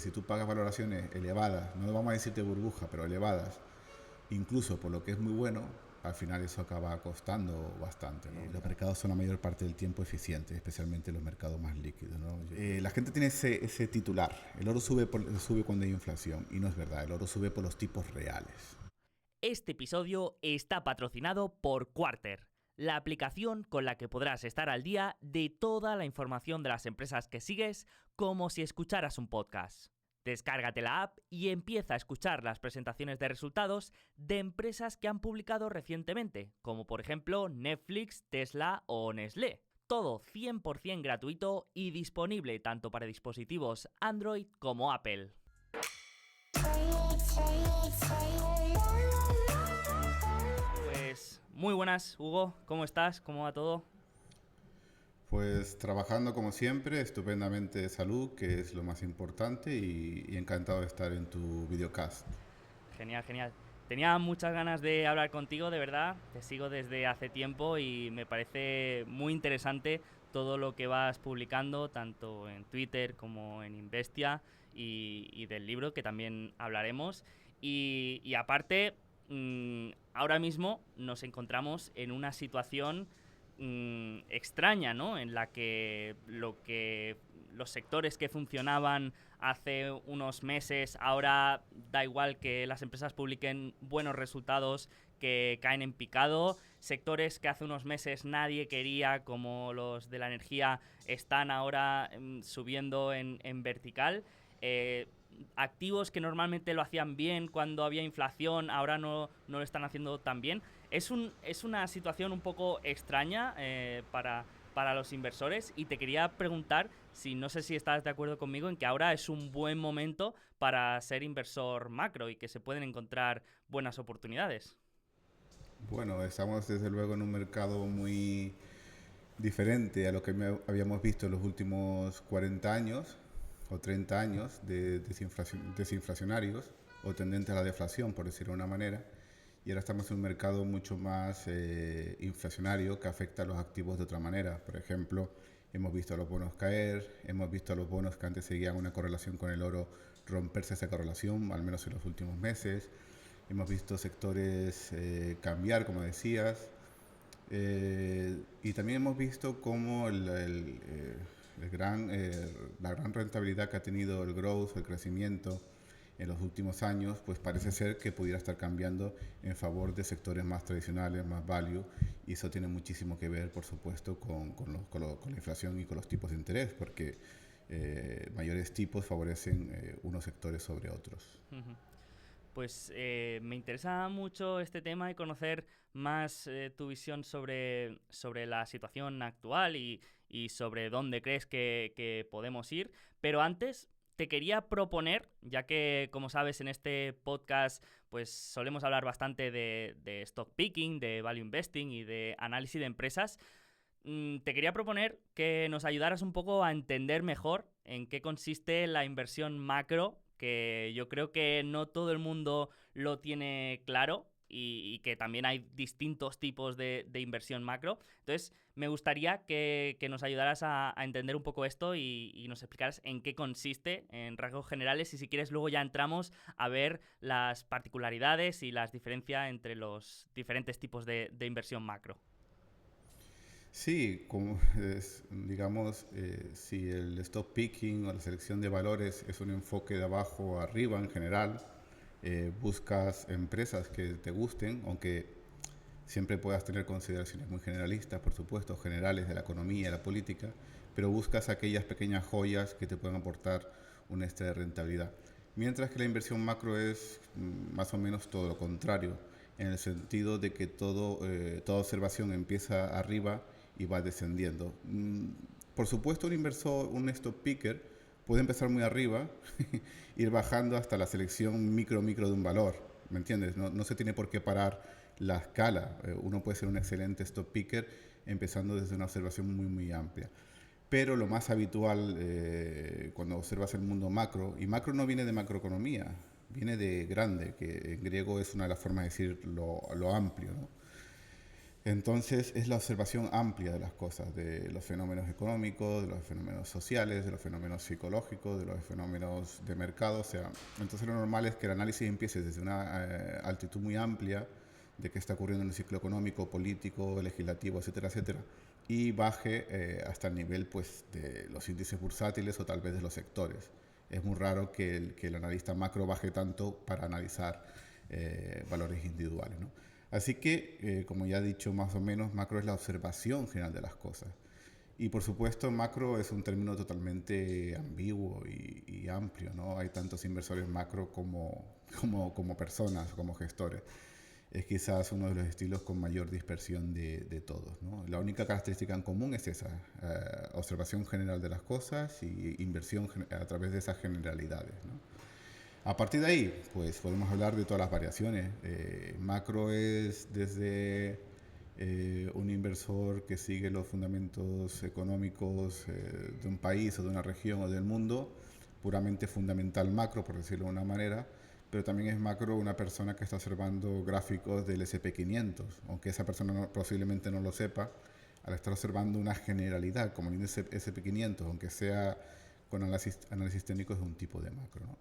Si tú pagas valoraciones elevadas, no vamos a decirte burbuja, pero elevadas, incluso por lo que es muy bueno, al final eso acaba costando bastante, ¿no? Los mercados son la mayor parte del tiempo eficientes, especialmente los mercados más líquidos, ¿no? La gente tiene ese titular, el oro sube cuando hay inflación, y no es verdad, el oro sube por los tipos reales. Este episodio está patrocinado por Quarter, la aplicación con la que podrás estar al día de toda la información de las empresas que sigues como si escucharas un podcast. Descárgate la app y empieza a escuchar las presentaciones de resultados de empresas que han publicado recientemente, como por ejemplo Netflix, Tesla o Nestlé. Todo 100% gratuito y disponible tanto para dispositivos Android como Apple. Pues muy buenas, Hugo, ¿cómo estás? ¿Cómo va todo? Pues trabajando como siempre, estupendamente de salud, que es lo más importante, y encantado de estar en tu videocast. Genial, genial. Tenía muchas ganas de hablar contigo, de verdad. Te sigo desde hace tiempo y me parece muy interesante todo lo que vas publicando, tanto en Twitter como en Investia y del libro, que también hablaremos. Y aparte, ahora mismo nos encontramos en una situación extraña, ¿no? En la que los sectores que funcionaban hace unos meses, ahora da igual que las empresas publiquen buenos resultados, que caen en picado. Sectores que hace unos meses nadie quería, como los de la energía, están ahora subiendo en vertical. Activos que normalmente lo hacían bien cuando había inflación, ahora no lo están haciendo tan bien. Es una situación un poco extraña para los inversores, y te quería preguntar si, no sé si estás de acuerdo conmigo en que ahora es un buen momento para ser inversor macro y que se pueden encontrar buenas oportunidades. Bueno, estamos desde luego en un mercado muy diferente a lo que habíamos visto en los últimos 40 años o 30 años de desinflacionarios o tendentes a la deflación, por decirlo de una manera. Y ahora estamos en un mercado mucho más inflacionario, que afecta a los activos de otra manera. Por ejemplo, hemos visto a los bonos caer, hemos visto a los bonos que antes seguían una correlación con el oro romperse esa correlación, al menos en los últimos meses. Hemos visto sectores cambiar, como decías, y también hemos visto cómo la gran rentabilidad que ha tenido el growth, el crecimiento en los últimos años, pues parece ser que pudiera estar cambiando en favor de sectores más tradicionales, más value, y eso tiene muchísimo que ver, por supuesto, con la inflación y con los tipos de interés, porque mayores tipos favorecen unos sectores sobre otros. Uh-huh. Pues me interesa mucho este tema y conocer más tu visión sobre la situación actual y sobre dónde crees que podemos ir. Pero antes te quería proponer, ya que, como sabes, en este podcast pues solemos hablar bastante de stock picking, de value investing y de análisis de empresas. Te quería proponer que nos ayudaras un poco a entender mejor en qué consiste la inversión macro, que yo creo que no todo el mundo lo tiene claro y que también hay distintos tipos de inversión macro. Entonces, me gustaría que nos ayudaras a entender un poco esto y nos explicaras en qué consiste en rasgos generales, y si quieres luego ya entramos a ver las particularidades y las diferencias entre los diferentes tipos de inversión macro. Sí, digamos, si el stock picking o la selección de valores es un enfoque de abajo a arriba en general, buscas empresas que te gusten, aunque siempre puedas tener consideraciones muy generalistas, por supuesto, generales de la economía y la política, pero buscas aquellas pequeñas joyas que te puedan aportar un extra de rentabilidad. Mientras que la inversión macro es más o menos todo lo contrario, en el sentido de que toda observación empieza arriba y va descendiendo. Por supuesto, un stock picker puede empezar muy arriba, ir bajando hasta la selección micro de un valor, ¿me entiendes? No se tiene por qué parar la escala. Uno puede ser un excelente stock picker empezando desde una observación muy amplia. Pero lo más habitual cuando observas el mundo macro, y macro no viene de macroeconomía, viene de grande, que en griego es una de las formas de decir lo amplio, ¿no? Entonces es la observación amplia de las cosas, de los fenómenos económicos, de los fenómenos sociales, de los fenómenos psicológicos, de los fenómenos de mercado. O sea, entonces lo normal es que el análisis empiece desde una altitud muy amplia de qué está ocurriendo en el ciclo económico, político, legislativo, etcétera, etcétera, y baje hasta el nivel pues, de los índices bursátiles o tal vez de los sectores. Es muy raro que el analista macro baje tanto para analizar valores individuales, ¿no? Así que, como ya he dicho más o menos, macro es la observación general de las cosas. Y por supuesto, macro es un término totalmente ambiguo y amplio, ¿no? Hay tantos inversores macro como personas, como gestores. Es quizás uno de los estilos con mayor dispersión de todos, ¿no? La única característica en común es esa, observación general de las cosas y inversión a través de esas generalidades, ¿no? A partir de ahí, pues podemos hablar de todas las variaciones. Macro es desde un inversor que sigue los fundamentos económicos de un país o de una región o del mundo, puramente fundamental macro, por decirlo de una manera, pero también es macro una persona que está observando gráficos del SP500, aunque esa persona posiblemente no lo sepa, al estar observando una generalidad como el índice SP500, aunque sea con análisis técnicos de un tipo de macro, ¿no?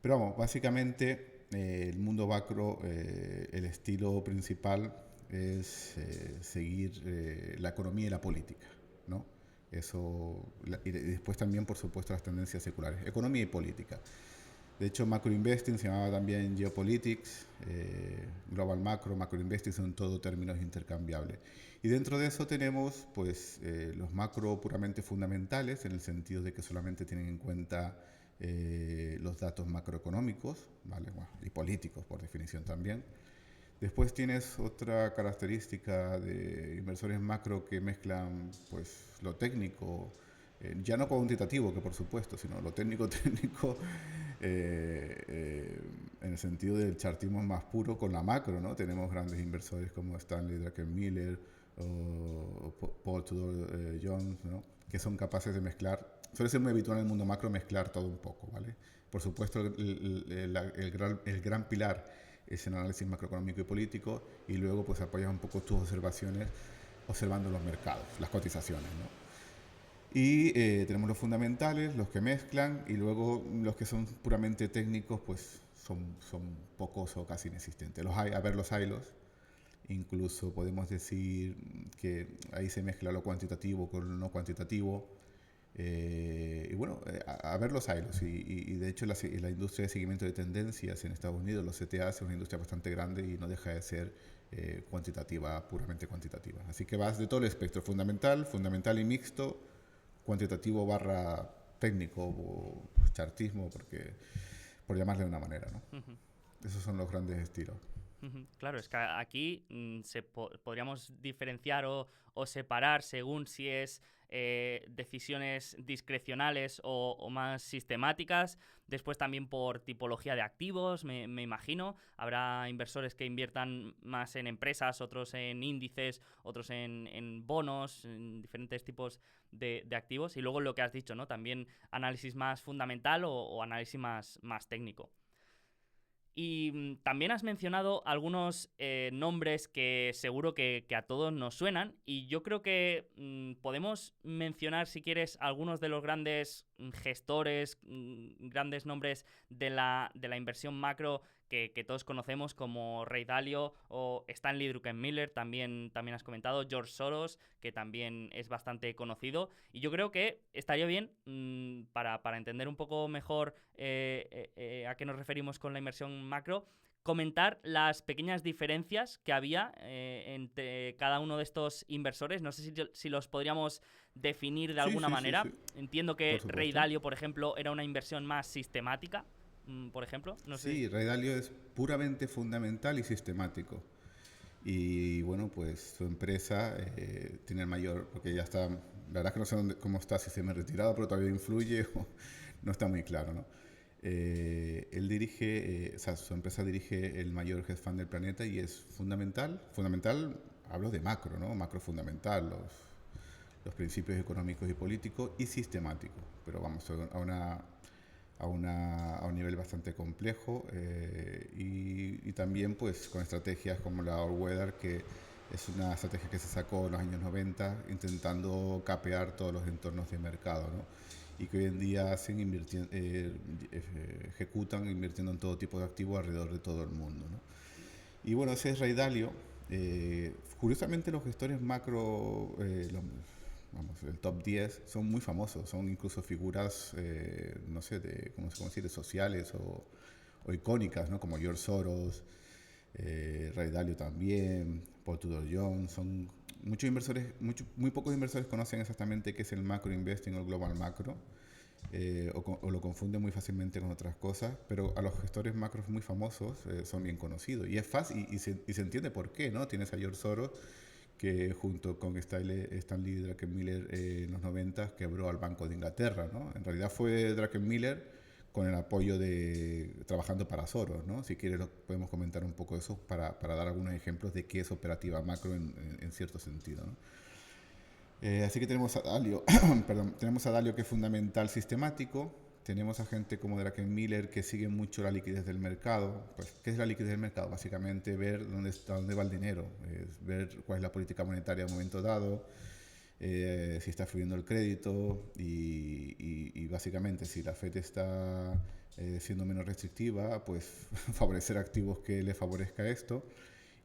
Pero vamos, básicamente el mundo macro, el estilo principal es seguir la economía y la política, ¿no? Y después también, por supuesto, las tendencias seculares, economía y política. De hecho, macro investing se llamaba también geopolitics, global macro, macro investing son todo términos intercambiables. Y dentro de eso tenemos pues los macro puramente fundamentales, en el sentido de que solamente tienen en cuenta los datos macroeconómicos, ¿vale? Bueno, y políticos por definición también. Después tienes otra característica de inversores macro que mezclan pues lo técnico, ya no cuantitativo, que por supuesto, sino lo técnico en el sentido del chartismo más puro con la macro, ¿no? Tenemos grandes inversores como Stanley Druckenmiller o Paul Tudor Jones, ¿no? Que son capaces de mezclar. Suele ser muy habitual en el mundo macro mezclar todo un poco, ¿vale? Por supuesto, el gran pilar es el análisis macroeconómico y político, y luego pues apoyas un poco tus observaciones observando los mercados, las cotizaciones, ¿no? Y tenemos los fundamentales, los que mezclan, y luego los que son puramente técnicos, pues son pocos o casi inexistentes. Los haylos, incluso podemos decir que ahí se mezcla lo cuantitativo con lo no cuantitativo. Y bueno, a ver los hilos. Y de hecho la industria de seguimiento de tendencias en Estados Unidos, los CTA, es una industria bastante grande y no deja de ser cuantitativa, puramente cuantitativa. Así que vas de todo el espectro, fundamental y mixto, cuantitativo barra técnico o chartismo, por llamarle de una manera, ¿no? Esos son los grandes estilos. Claro, es que aquí podríamos diferenciar o separar según si es decisiones discrecionales o más sistemáticas. Después también por tipología de activos, me imagino. Habrá inversores que inviertan más en empresas, otros en índices, otros en bonos, en diferentes tipos de activos. Y luego lo que has dicho, ¿no? También análisis más fundamental o análisis más técnico. Y también has mencionado algunos nombres que seguro que a todos nos suenan, y yo creo que podemos mencionar, si quieres, algunos de los grandes gestores, grandes nombres de la inversión macro que todos conocemos, como Ray Dalio o Stanley Druckenmiller, también has comentado, George Soros, que también es bastante conocido. Y yo creo que estaría bien, para entender un poco mejor a qué nos referimos con la inversión macro, comentar las pequeñas diferencias que había entre cada uno de estos inversores. No sé si los podríamos definir de Sí, alguna sí, sí, manera. sí. Entiendo Por que Ray supuesto. Dalio, por ejemplo, era una inversión más sistemática, por ejemplo. No sé. Sí, Ray Dalio es puramente fundamental y sistemático. Y bueno, pues su empresa tiene el mayor, porque ya está, la verdad es que no sé cómo está, si se me ha retirado, pero todavía influye, o no está muy claro, ¿no? Él dirige, o sea, su empresa dirige el mayor hedge fund del planeta y es fundamental, hablo de macro, ¿no? Macro fundamental, los principios económicos y políticos y sistemáticos, pero vamos a un nivel bastante complejo y también pues con estrategias como la All Weather que Es una estrategia que se sacó en los años 90 intentando capear todos los entornos de mercado, ¿no? Y que hoy en día ejecutan invirtiendo en todo tipo de activos alrededor de todo el mundo, ¿no? Y bueno, ese es Ray Dalio. Curiosamente los gestores macro, vamos, el top 10 son muy famosos, son incluso figuras, no sé, ¿cómo decir?, de sociales o icónicas, ¿no? Como George Soros, Ray Dalio también, Paul Tudor Jones, son muchos inversores, muy pocos inversores conocen exactamente qué es el macro investing o el global macro, o lo confunden muy fácilmente con otras cosas, pero a los gestores macros muy famosos son bien conocidos. Y es fácil, y se entiende por qué, ¿no? Tienes a George Soros, que junto con Stanley Druckenmiller en los 90 quebró al Banco de Inglaterra, ¿no? En realidad fue Druckenmiller con el apoyo de trabajando para Soros, ¿no? Si quieres podemos comentar un poco eso para dar algunos ejemplos de qué es operativa macro en cierto sentido, ¿no? Así que tenemos a Dalio, perdón, tenemos a Dalio, que es fundamental sistemático. Tenemos a gente como Druckenmiller, que sigue mucho la liquidez del mercado. Pues, ¿qué es la liquidez del mercado? Básicamente ver dónde va el dinero, ver cuál es la política monetaria en un momento dado, si está fluyendo el crédito y básicamente si la Fed está siendo menos restrictiva, pues favorecer activos que le favorezca esto,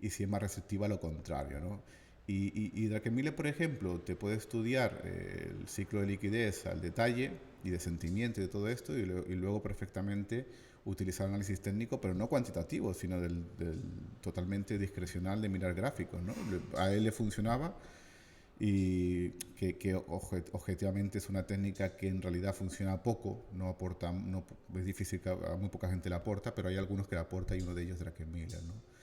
y si es más restrictiva, lo contrario, ¿no? Y Druckenmiller, por ejemplo, te puede estudiar el ciclo de liquidez al detalle y de sentimiento y de todo esto, y luego perfectamente utilizar análisis técnico, pero no cuantitativo, sino del totalmente discrecional de mirar gráficos, ¿no? A él le funcionaba, y que objetivamente es una técnica que en realidad funciona poco, no aporta, no, es difícil, que a muy poca gente le aporta, pero hay algunos que le aporta, y uno de ellos es Druckenmiller, ¿no?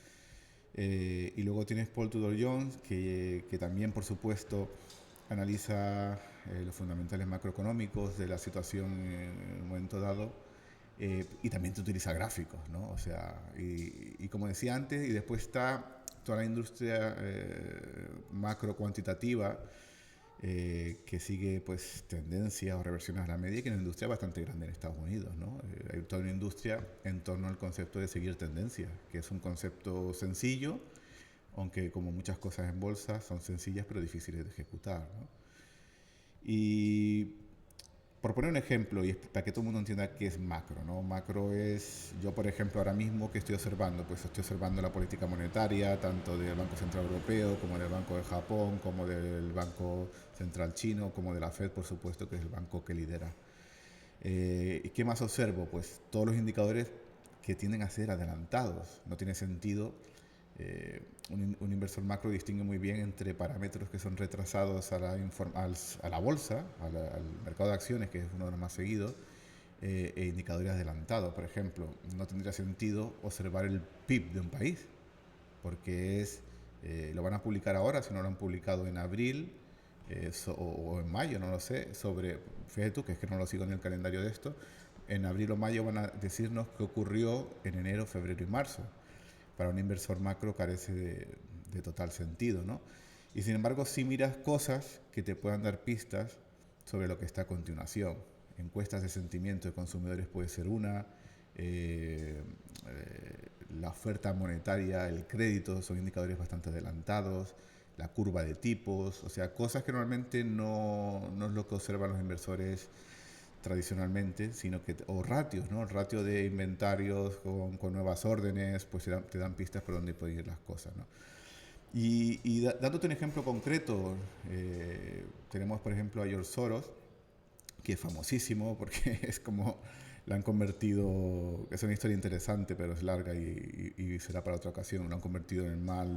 Y luego tienes Paul Tudor Jones, que también, por supuesto, analiza los fundamentales macroeconómicos de la situación en un momento dado, y también te utiliza gráficos, ¿no? O sea, y como decía antes, y después está toda la industria macro cuantitativa, que sigue pues tendencias o reversiones a la media, que es una industria bastante grande en Estados Unidos, ¿no? Hay toda una industria en torno al concepto de seguir tendencias, que es un concepto sencillo, aunque como muchas cosas en bolsa son sencillas pero difíciles de ejecutar, ¿no? Y por poner un ejemplo, y para que todo el mundo entienda qué es macro, ¿no? Macro es, yo por ejemplo ahora mismo, ¿qué estoy observando? Pues estoy observando la política monetaria, tanto del Banco Central Europeo, como del Banco de Japón, como del Banco Central Chino, como de la Fed, por supuesto, que es el banco que lidera. ¿Y qué más observo? Pues todos los indicadores que tienden a ser adelantados. No tiene sentido. Un inversor macro distingue muy bien entre parámetros que son retrasados a la bolsa, al mercado de acciones, que es uno de los más seguidos, e indicadores adelantados. Por ejemplo, no tendría sentido observar el PIB de un país, porque lo van a publicar ahora, si no lo han publicado en abril, o en mayo, no lo sé, fíjate tú, que es que no lo sigo en el calendario de esto, en abril o mayo van a decirnos qué ocurrió en enero, febrero y marzo. Para un inversor macro carece de total sentido, ¿no? Y sin embargo, si miras cosas que te puedan dar pistas sobre lo que está a continuación. Encuestas de sentimiento de consumidores puede ser una, la oferta monetaria, el crédito, son indicadores bastante adelantados, la curva de tipos, o sea, cosas que normalmente no es lo que observan los inversores tradicionalmente, sino que, o ratios, ¿no? El ratio de inventarios con nuevas órdenes, pues te dan pistas por dónde pueden ir las cosas, ¿no? Dándote un ejemplo concreto, tenemos por ejemplo a George Soros, que es famosísimo porque es como lo han convertido, es una historia interesante pero es larga y será para otra ocasión, lo han convertido en el mal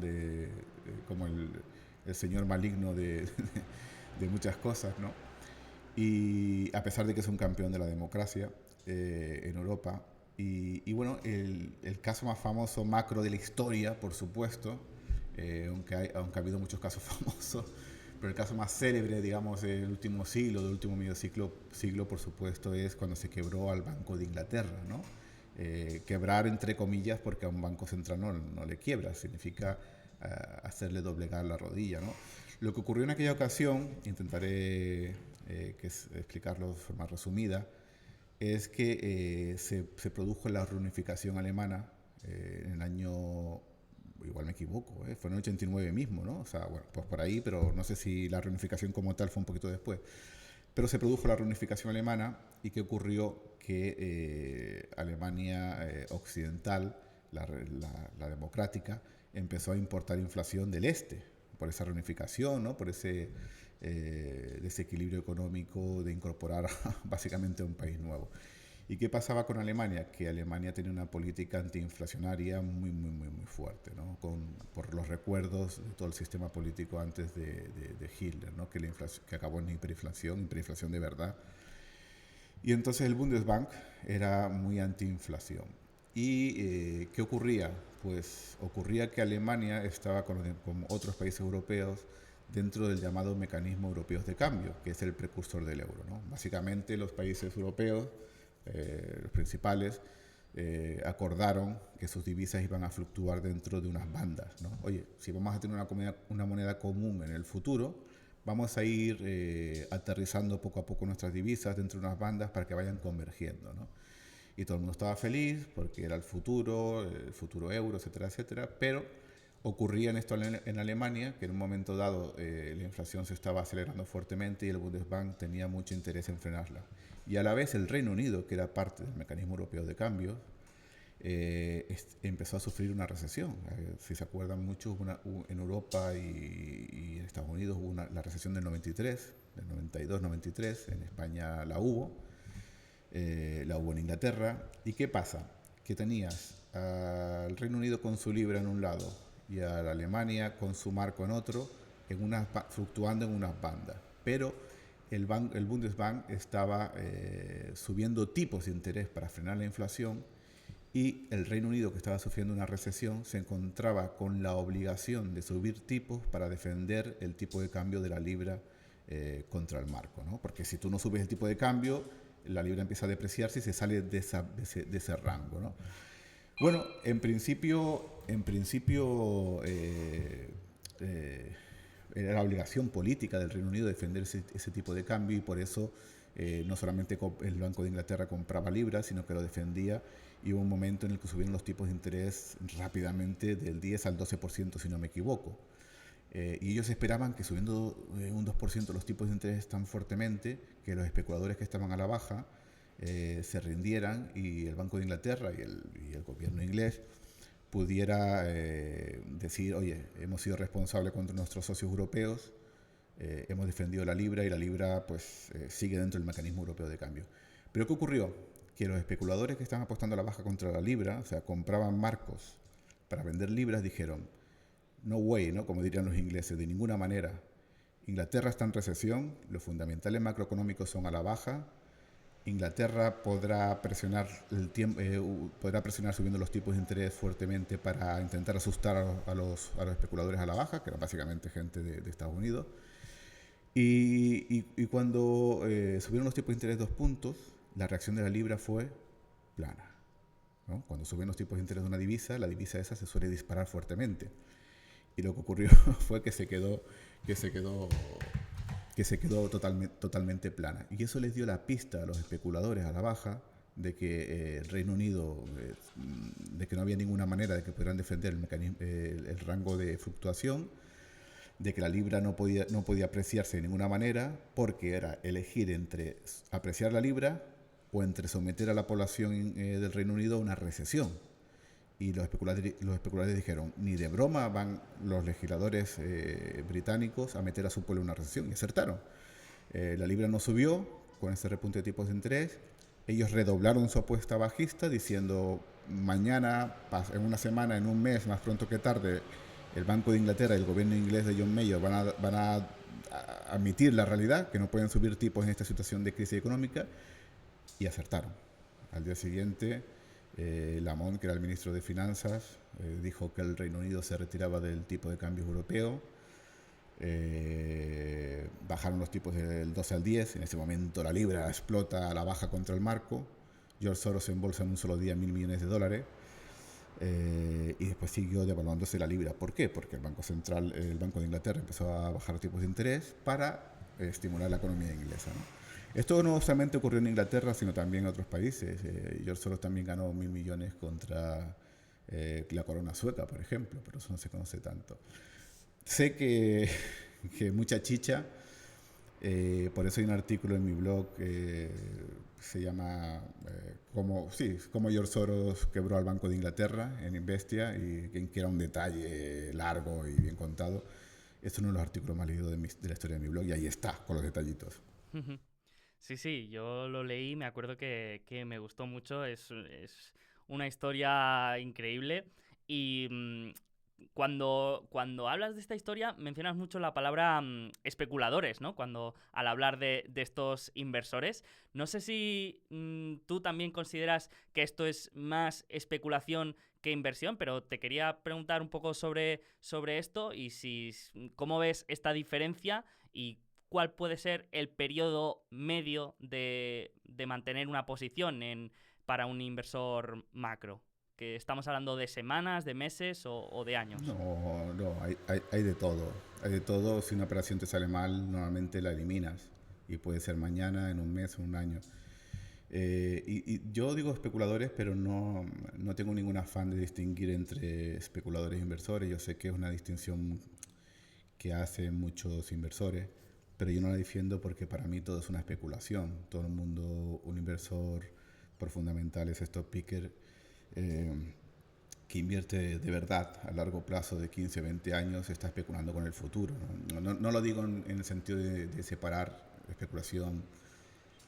como el señor maligno de muchas cosas, ¿no? Y a pesar de que es un campeón de la democracia en Europa. Y bueno, el caso más famoso macro de la historia, por supuesto, aunque ha habido muchos casos famosos, pero el caso más célebre, digamos, del último siglo, del último medio siglo, por supuesto, es cuando se quebró al Banco de Inglaterra, ¿no? Quebrar entre comillas, porque a un banco central no le quiebra, significa hacerle doblegar la rodilla, ¿no? Lo que ocurrió en aquella ocasión, intentaré explicarlo de forma resumida, es que se produjo la reunificación alemana en el año igual me equivoco, fue en el 89 mismo, ¿no? O sea, bueno, pues por ahí, pero no sé si la reunificación como tal fue un poquito después. Pero se produjo la reunificación alemana y ¿qué ocurrió? Que Alemania occidental, la democrática, empezó a importar inflación del este por esa reunificación, ¿no? Por ese desequilibrio económico de incorporar básicamente a un país nuevo. ¿Y qué pasaba con Alemania? Que Alemania tenía una política antiinflacionaria muy fuerte, ¿no? Por los recuerdos de todo el sistema político antes de Hitler, ¿no? Que acabó en hiperinflación de verdad. Y entonces el Bundesbank era muy antiinflación. ¿Y qué ocurría? Pues ocurría que Alemania estaba con otros países europeos dentro del llamado mecanismo europeo de cambio, que es el precursor del euro, ¿no? Básicamente los países europeos, los principales, acordaron que sus divisas iban a fluctuar dentro de unas bandas, ¿no? Oye, si vamos a tener una moneda común en el futuro, vamos a ir aterrizando poco a poco nuestras divisas dentro de unas bandas para que vayan convergiendo, ¿no? Y todo el mundo estaba feliz porque era el futuro euro, etcétera, etcétera, pero ocurría en esto en Alemania, que en un momento dado la inflación se estaba acelerando fuertemente y el Bundesbank tenía mucho interés en frenarla. Y a la vez el Reino Unido, que era parte del mecanismo europeo de cambio, empezó a sufrir una recesión. Si se acuerdan mucho, en Europa y en Estados Unidos hubo la recesión del 93, del 92-93, en España la hubo en Inglaterra. ¿Y qué pasa? Que tenías al Reino Unido con su libra en un lado y a la Alemania con su marco en otro, fluctuando en unas bandas. Pero el Bundesbank estaba subiendo tipos de interés para frenar la inflación y el Reino Unido, que estaba sufriendo una recesión, se encontraba con la obligación de subir tipos para defender el tipo de cambio de la libra contra el marco, ¿no? Porque si tú no subes el tipo de cambio, la libra empieza a depreciarse y se sale de ese rango, ¿no? Bueno, en principio era la obligación política del Reino Unido defender ese tipo de cambio y por eso no solamente el Banco de Inglaterra compraba libras, sino que lo defendía y hubo un momento en el que subieron los tipos de interés rápidamente del 10 al 12%, si no me equivoco. Y ellos esperaban que subiendo un 2% los tipos de interés tan fuertemente que los especuladores que estaban a la baja se rindieran y el Banco de Inglaterra y el gobierno inglés pudiera decir, oye, hemos sido responsables contra nuestros socios europeos, hemos defendido la libra y la libra pues sigue dentro del mecanismo europeo de cambio. Pero ¿qué ocurrió? Que los especuladores que estaban apostando a la baja contra la libra, o sea, compraban marcos para vender libras, dijeron, no way, ¿no? Como dirían los ingleses, de ninguna manera. Inglaterra está en recesión, los fundamentales macroeconómicos son a la baja, Inglaterra podrá presionar subiendo los tipos de interés fuertemente para intentar asustar a los especuladores a la baja, que eran básicamente gente de Estados Unidos. Y cuando subieron los tipos de interés 2 puntos, la reacción de la libra fue plana, ¿no? Cuando suben los tipos de interés de una divisa, la divisa esa se suele disparar fuertemente. Y lo que ocurrió fue que se quedó totalmente plana. Y eso les dio la pista a los especuladores a la baja de que el Reino Unido, de que no había ninguna manera de que pudieran defender el rango de fluctuación, de que la libra no podía apreciarse de ninguna manera, porque era elegir entre apreciar la libra o entre someter a la población del Reino Unido a una recesión. Y los especuladores dijeron, ni de broma van los legisladores británicos a meter a su pueblo en una recesión. Y acertaron. La libra no subió con ese repunte de tipos de interés. Ellos redoblaron su apuesta bajista diciendo, mañana, en una semana, en un mes, más pronto que tarde, el Banco de Inglaterra y el gobierno inglés de John Major van a admitir la realidad, que no pueden subir tipos en esta situación de crisis económica, y acertaron. Al día siguiente, Lamont, que era el ministro de Finanzas, dijo que el Reino Unido se retiraba del tipo de cambio europeo. Bajaron los tipos del 12 al 10. En ese momento la libra explota a la baja contra el marco. George Soros embolsa en un solo día $1.000 millones. Y después siguió devaluándose la libra. ¿Por qué? Porque el Banco de Inglaterra empezó a bajar tipos de interés para estimular la economía inglesa, ¿no? Esto no solamente ocurrió en Inglaterra, sino también en otros países. George Soros también ganó $1.000 millones contra la corona sueca, por ejemplo, pero eso no se conoce tanto. Sé que, que mucha chicha, por eso hay un artículo en mi blog se llama cómo George Soros quebró al Banco de Inglaterra en Investia, y que era un detalle largo y bien contado. Es uno de los artículos más leídos de la historia de mi blog, y ahí está, con los detallitos. Sí, sí, yo lo leí, me acuerdo que me gustó mucho, es una historia increíble y cuando hablas de esta historia mencionas mucho la palabra especuladores, ¿no? Cuando al hablar de estos inversores. No sé si tú también consideras que esto es más especulación que inversión, pero te quería preguntar un poco sobre esto y cómo ves esta diferencia y cuál puede ser el periodo medio de mantener una posición para un inversor macro. Que estamos hablando de semanas, de meses o de años. No, hay de todo. Hay de todo. Si una operación te sale mal, normalmente la eliminas. Y puede ser mañana, en un mes o un año. Y yo digo especuladores, pero no tengo ningún afán de distinguir entre especuladores e inversores. Yo sé que es una distinción que hacen muchos inversores, pero yo no la defiendo porque para mí todo es una especulación. Todo el mundo, un inversor por fundamental es stock picker, eh, que invierte de verdad a largo plazo de 15, 20 años, está especulando con el futuro. No lo digo en el sentido de separar especulación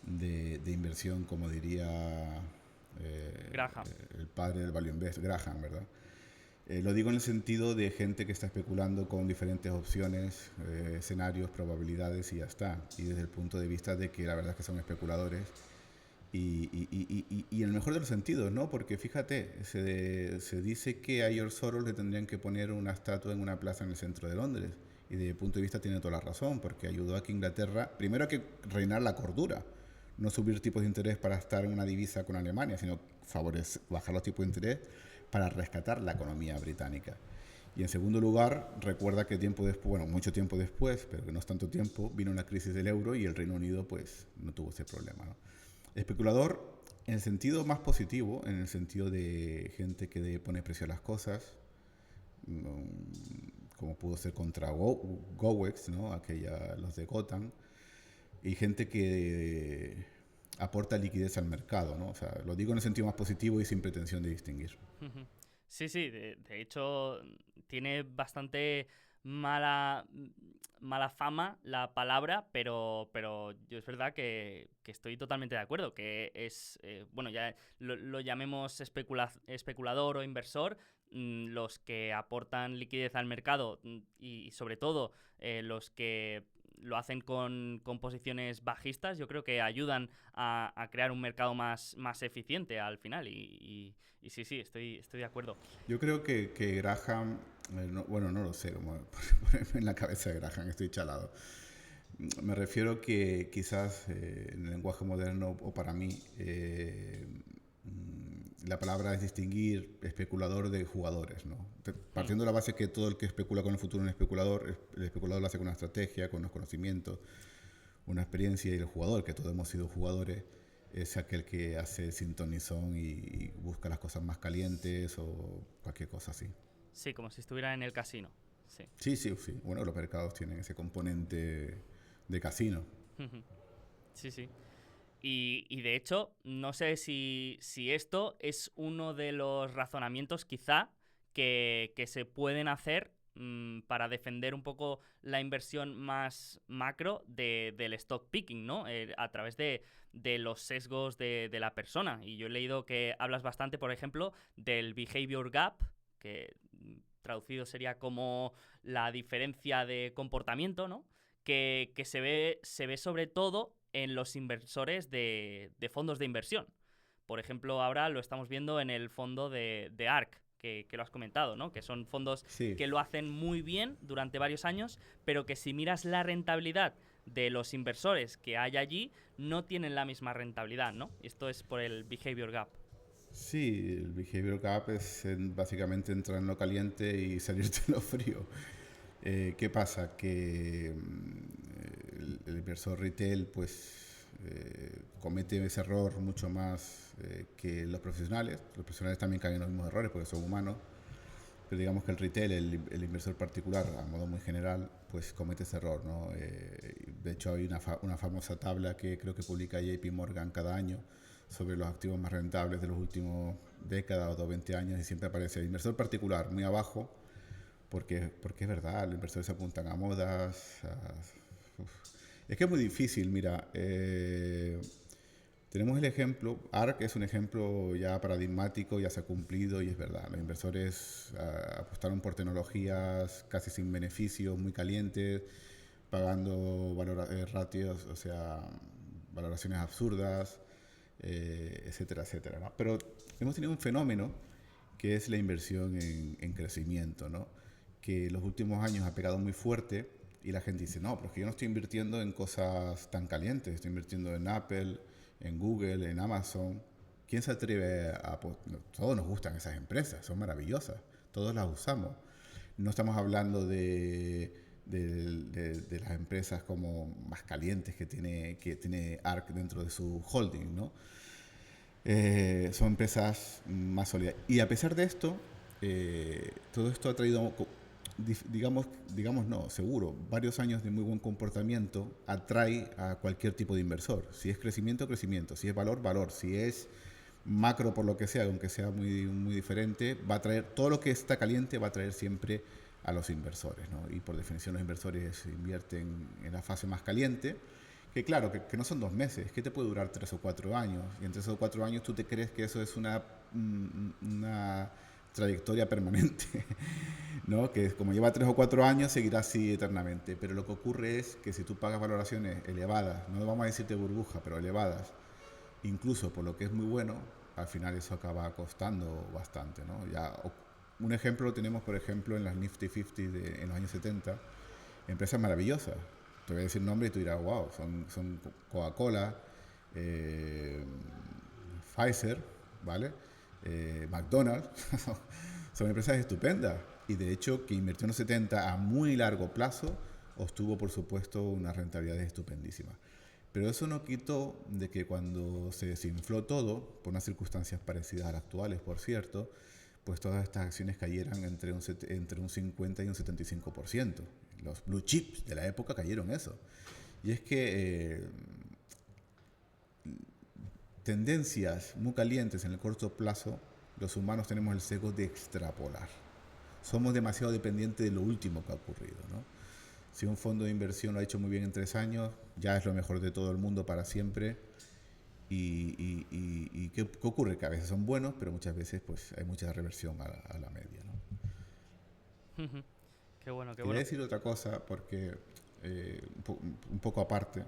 de inversión, como diría Graham. el padre del Value Invest, Graham, ¿verdad? Lo digo en el sentido de gente que está especulando con diferentes opciones, escenarios, probabilidades y ya está. Y desde el punto de vista de que la verdad es que son especuladores. Y en el mejor de los sentidos, ¿no? Porque fíjate, se dice que a George Soros le tendrían que poner una estatua en una plaza en el centro de Londres. Y desde el punto de vista tiene toda la razón, porque ayudó a que Inglaterra, primero a que reinar la cordura, no subir tipos de interés para estar en una divisa con Alemania, sino bajar los tipos de interés para rescatar la economía británica. Y en segundo lugar, recuerda que tiempo después, bueno, mucho tiempo después, pero que no es tanto tiempo, vino una crisis del euro y el Reino Unido pues no tuvo ese problema, ¿no? Especulador en el sentido más positivo, en el sentido de gente que pone precio a las cosas, como pudo ser contra Gowex, ¿no? Los de Gotham, y gente que aporta liquidez al mercado, ¿no? O sea, lo digo en el sentido más positivo y sin pretensión de distinguir. Sí, sí, de hecho tiene bastante mala, mala fama la palabra, pero yo es verdad que estoy totalmente de acuerdo, que es, bueno, ya lo llamemos especulador o inversor, los que aportan liquidez al mercado y sobre todo los que lo hacen con posiciones bajistas, yo creo que ayudan a crear un mercado más eficiente al final y sí, sí, estoy de acuerdo. Yo creo que Graham, bueno, no lo sé, como ponerme en la cabeza de Graham, estoy chalado. Me refiero que quizás en el lenguaje moderno, o para mí, la palabra es distinguir especulador de jugadores, ¿no? Partiendo de la base que todo el que especula con el futuro es un especulador, el especulador lo hace con una estrategia, con unos conocimientos, una experiencia, y el jugador, que todos hemos sido jugadores, es aquel que hace sintonizón y busca las cosas más calientes o cualquier cosa así. Sí, como si estuviera en el casino. Sí. Sí, sí, sí. Bueno, los mercados tienen ese componente de casino. Sí, sí. Y de hecho, no sé si esto es uno de los razonamientos quizá que se pueden hacer para defender un poco la inversión más macro del stock picking, ¿no? A través de los sesgos de la persona. Y yo he leído que hablas bastante, por ejemplo, del behavior gap, que traducido sería como la diferencia de comportamiento, ¿no? Que se ve sobre todo en los inversores de fondos de inversión. Por ejemplo, ahora lo estamos viendo en el fondo de ARK, que lo has comentado, ¿no? Que son fondos Sí, que lo hacen muy bien durante varios años, pero que si miras la rentabilidad de los inversores que hay allí, no tienen la misma rentabilidad, ¿no? Esto es por el behavior gap. sí, el behavior gap es básicamente entrar en lo caliente y salirte en lo frío. ¿Qué pasa? Que el inversor retail pues comete ese error mucho más que los profesionales. Los profesionales también caen en los mismos errores porque son humanos, pero digamos que el retail, el inversor particular, a modo muy general, pues comete ese error, ¿no? De hecho, hay una famosa tabla que creo que publica JP Morgan cada año sobre los activos más rentables de los últimos décadas o 20 años, y siempre aparece el inversor particular muy abajo, porque es verdad, los inversores se apuntan a modas. Es que es muy difícil, mira. Tenemos el ejemplo, ARK es un ejemplo ya paradigmático, ya se ha cumplido y es verdad. Los inversores apostaron por tecnologías casi sin beneficios, muy calientes, pagando ratios, o sea, valoraciones absurdas, etcétera, etcétera, ¿no? Pero hemos tenido un fenómeno que es la inversión en crecimiento, ¿no? Que los últimos años ha pegado muy fuerte y la gente dice, no, pero es que yo no estoy invirtiendo en cosas tan calientes, estoy invirtiendo en Apple, en Google, en Amazon. ¿Quién se atreve a...? Todos nos gustan esas empresas, son maravillosas, todos las usamos. No estamos hablando de las empresas como más calientes que tiene ARK dentro de su holding, ¿no? Son empresas más sólidas. Y a pesar de esto, todo esto ha traído, digamos no, seguro, varios años de muy buen comportamiento atrae a cualquier tipo de inversor. Si es crecimiento, crecimiento. Si es valor, valor. Si es macro, por lo que sea, aunque sea muy, muy diferente, va a traer, todo lo que está caliente va a traer siempre a los inversores, ¿no? Y por definición los inversores invierten en la fase más caliente, que claro, que no son 2 meses, que te puede durar 3 o 4 años. Y en 3 o 4 años tú te crees que eso es una trayectoria permanente, ¿no? Que como lleva 3 o 4 años seguirá así eternamente. Pero lo que ocurre es que si tú pagas valoraciones elevadas, no vamos a decirte burbuja, pero elevadas, incluso por lo que es muy bueno, al final eso acaba costando bastante, ¿no? Un ejemplo lo tenemos, por ejemplo, en las Nifty 50 en los años 70, empresas maravillosas. Te voy a decir nombre y tú dirás, wow, son Coca-Cola, eh, Pfizer, ¿vale? McDonald's, son empresas estupendas. Y de hecho, que invirtió en los 70 a muy largo plazo, obtuvo, por supuesto, unas rentabilidades estupendísimas. Pero eso no quitó de que cuando se desinfló todo, por unas circunstancias parecidas a las actuales, por cierto, pues todas estas acciones cayeran entre un 50 y un 75%. Los blue chips de la época cayeron eso. Y es que tendencias muy calientes en el corto plazo, los humanos tenemos el sesgo de extrapolar. Somos demasiado dependientes de lo último que ha ocurrido, ¿no? Si un fondo de inversión lo ha hecho muy bien en 3 años, ya es lo mejor de todo el mundo para siempre. ¿Y qué ocurre? Que a veces son buenos, pero muchas veces pues hay mucha reversión a la media, ¿no? Qué bueno, qué Quería bueno. decir otra cosa, porque un poco aparte,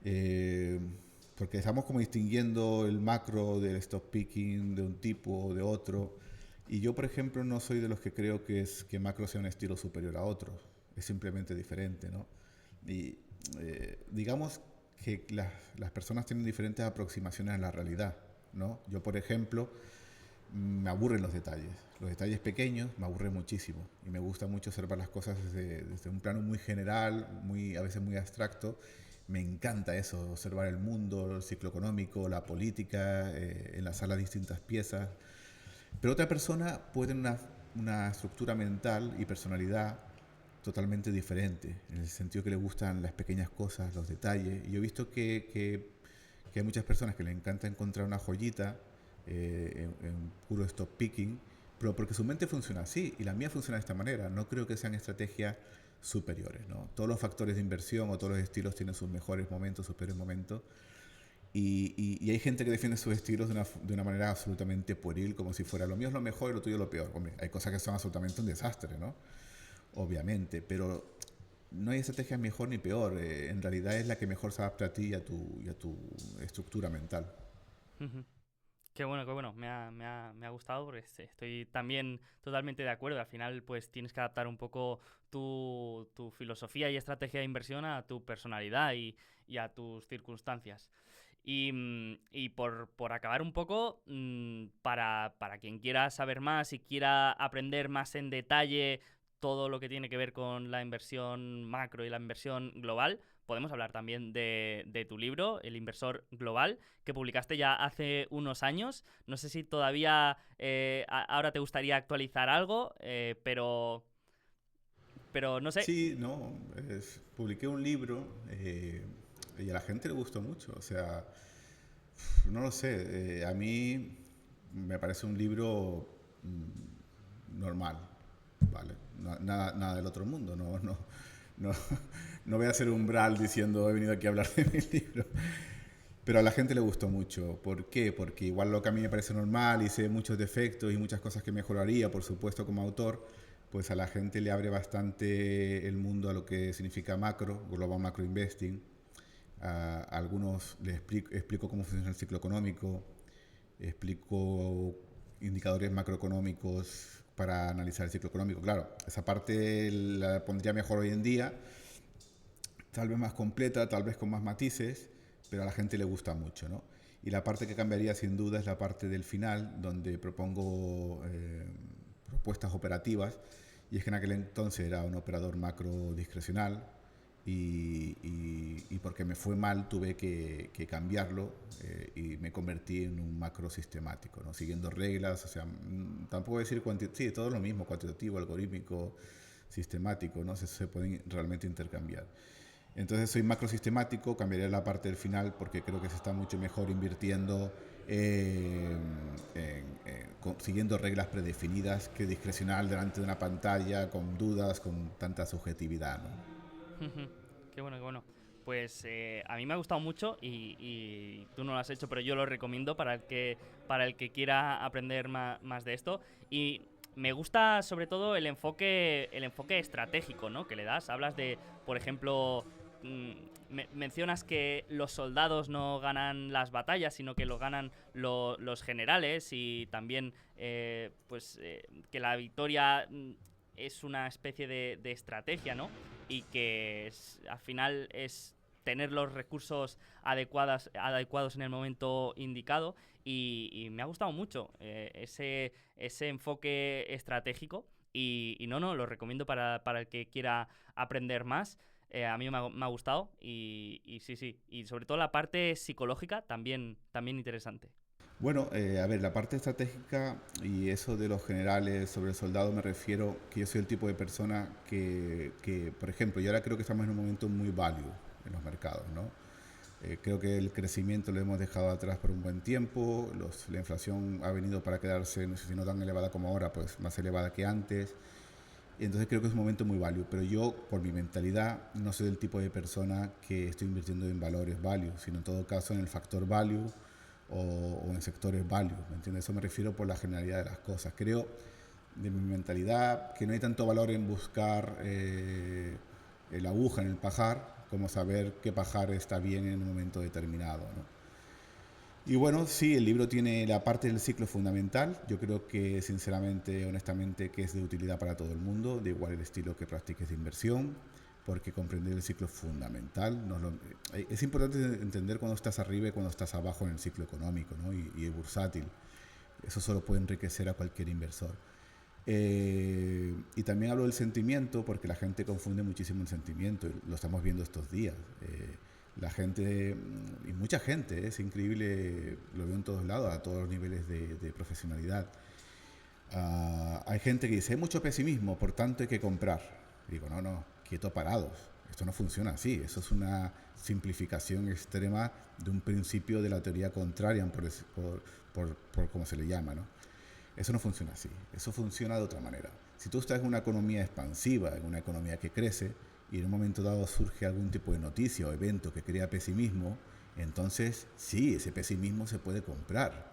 eh, porque estamos como distinguiendo el macro del stock picking de un tipo o de otro, y yo, por ejemplo, no soy de los que creo que macro sea un estilo superior a otro, es simplemente diferente, ¿no? Y digamos que las personas tienen diferentes aproximaciones a la realidad, ¿no? Yo, por ejemplo, me aburren los detalles. Los detalles pequeños me aburren muchísimo y me gusta mucho observar las cosas desde un plano muy general, a veces muy abstracto. Me encanta eso, observar el mundo, el ciclo económico, la política, enlazar las distintas piezas. Pero otra persona puede tener una estructura mental y personalidad totalmente diferente, en el sentido que le gustan las pequeñas cosas, los detalles. Y yo he visto que hay muchas personas que le encanta encontrar una joyita en puro stock picking, pero porque su mente funciona así y la mía funciona de esta manera. No creo que sean estrategias superiores, ¿no? Todos los factores de inversión o todos los estilos tienen sus mejores momentos, sus peores momentos. Y hay gente que defiende sus estilos de una manera absolutamente pueril, como si fuera lo mío es lo mejor y lo tuyo es lo peor. Hombre, hay cosas que son absolutamente un desastre, ¿no? Obviamente, pero no hay estrategia mejor ni peor. En realidad es la que mejor se adapta a ti y a tu estructura mental. Qué bueno, qué bueno. Me ha gustado porque estoy también totalmente de acuerdo. Al final, pues tienes que adaptar un poco tu filosofía y estrategia de inversión a tu personalidad y a tus circunstancias. Y por acabar un poco, para quien quiera saber más y quiera aprender más en detalle todo lo que tiene que ver con la inversión macro y la inversión global, podemos hablar también de tu libro, El inversor global, que publicaste ya hace unos años. No sé si todavía ahora te gustaría actualizar algo, pero no sé. Sí, no, publiqué un libro y a la gente le gustó mucho. O sea, no lo sé, a mí me parece un libro normal, ¿vale? Nada del otro mundo, no, no voy a hacer umbral diciendo he venido aquí a hablar de mi libro. Pero a la gente le gustó mucho. ¿Por qué? Porque igual lo que a mí me parece normal, hice muchos defectos y muchas cosas que mejoraría, por supuesto, como autor, pues a la gente le abre bastante el mundo a lo que significa macro, Global Macro Investing. A algunos les explico cómo funciona el ciclo económico, explico indicadores macroeconómicos para analizar el ciclo económico. Claro, esa parte la pondría mejor hoy en día, tal vez más completa, tal vez con más matices, pero a la gente le gusta mucho, ¿no? Y la parte que cambiaría sin duda es la parte del final, donde propongo propuestas operativas, y es que en aquel entonces era un operador macro discrecional, y porque me fue mal tuve que cambiarlo y me convertí en un macro sistemático, ¿no? Siguiendo reglas, o sea, tampoco decir sí, todo lo mismo, cuantitativo, algorítmico, sistemático, ¿no? Se pueden realmente intercambiar. Entonces soy macro sistemático, cambiaría la parte del final porque creo que se está mucho mejor invirtiendo siguiendo reglas predefinidas que discrecional delante de una pantalla con dudas, con tanta subjetividad, ¿no? Qué bueno, qué bueno. Pues a mí me ha gustado mucho y tú no lo has hecho, pero yo lo recomiendo para el que quiera aprender más de esto. Y me gusta sobre todo el enfoque estratégico, ¿no? Que le das. Hablas de, por ejemplo, mencionas que los soldados no ganan las batallas, sino que lo ganan los generales, y también que la victoria es una especie de estrategia, ¿no? Y que al final es tener los recursos adecuados en el momento indicado, y me ha gustado mucho ese enfoque estratégico, y no, lo recomiendo para el que quiera aprender más. A mí me ha gustado, y sí, y sobre todo la parte psicológica también interesante. Bueno, a ver, la parte estratégica y eso de los generales sobre el soldado, me refiero que yo soy el tipo de persona por ejemplo, yo ahora creo que estamos en un momento muy value en los mercados, ¿no? Creo que el crecimiento lo hemos dejado atrás por un buen tiempo, la inflación ha venido para quedarse, no sé si no tan elevada como ahora, pues más elevada que antes. Y entonces creo que es un momento muy value, pero yo, por mi mentalidad, no soy del tipo de persona que estoy invirtiendo en valores value, sino en todo caso en el factor value o en sectores value, ¿me entiendes? Eso me refiero por la generalidad de las cosas. Creo, de mi mentalidad, que no hay tanto valor en buscar la aguja en el pajar como saber qué pajar está bien en un momento determinado, ¿no? Y bueno, sí, el libro tiene la parte del ciclo fundamental. Yo creo que, sinceramente, honestamente, que es de utilidad para todo el mundo, de igual el estilo que practiques de inversión, porque comprender el ciclo es fundamental. Es importante entender cuando estás arriba y cuando estás abajo en el ciclo económico, ¿no? Y es bursátil. Eso solo puede enriquecer a cualquier inversor. Y también hablo del sentimiento, porque la gente confunde muchísimo el sentimiento, y lo estamos viendo estos días. La gente, y mucha gente, es increíble, lo veo en todos lados, a todos los niveles de profesionalidad. Hay gente que dice, hay mucho pesimismo, por tanto hay que comprar. Digo, no, quieto parados. Esto no funciona así. Eso es una simplificación extrema de un principio de la teoría contraria, por como se le llama, ¿no? Eso no funciona así. Eso funciona de otra manera. Si tú estás en una economía expansiva, en una economía que crece, y en un momento dado surge algún tipo de noticia o evento que crea pesimismo, entonces sí, ese pesimismo se puede comprar.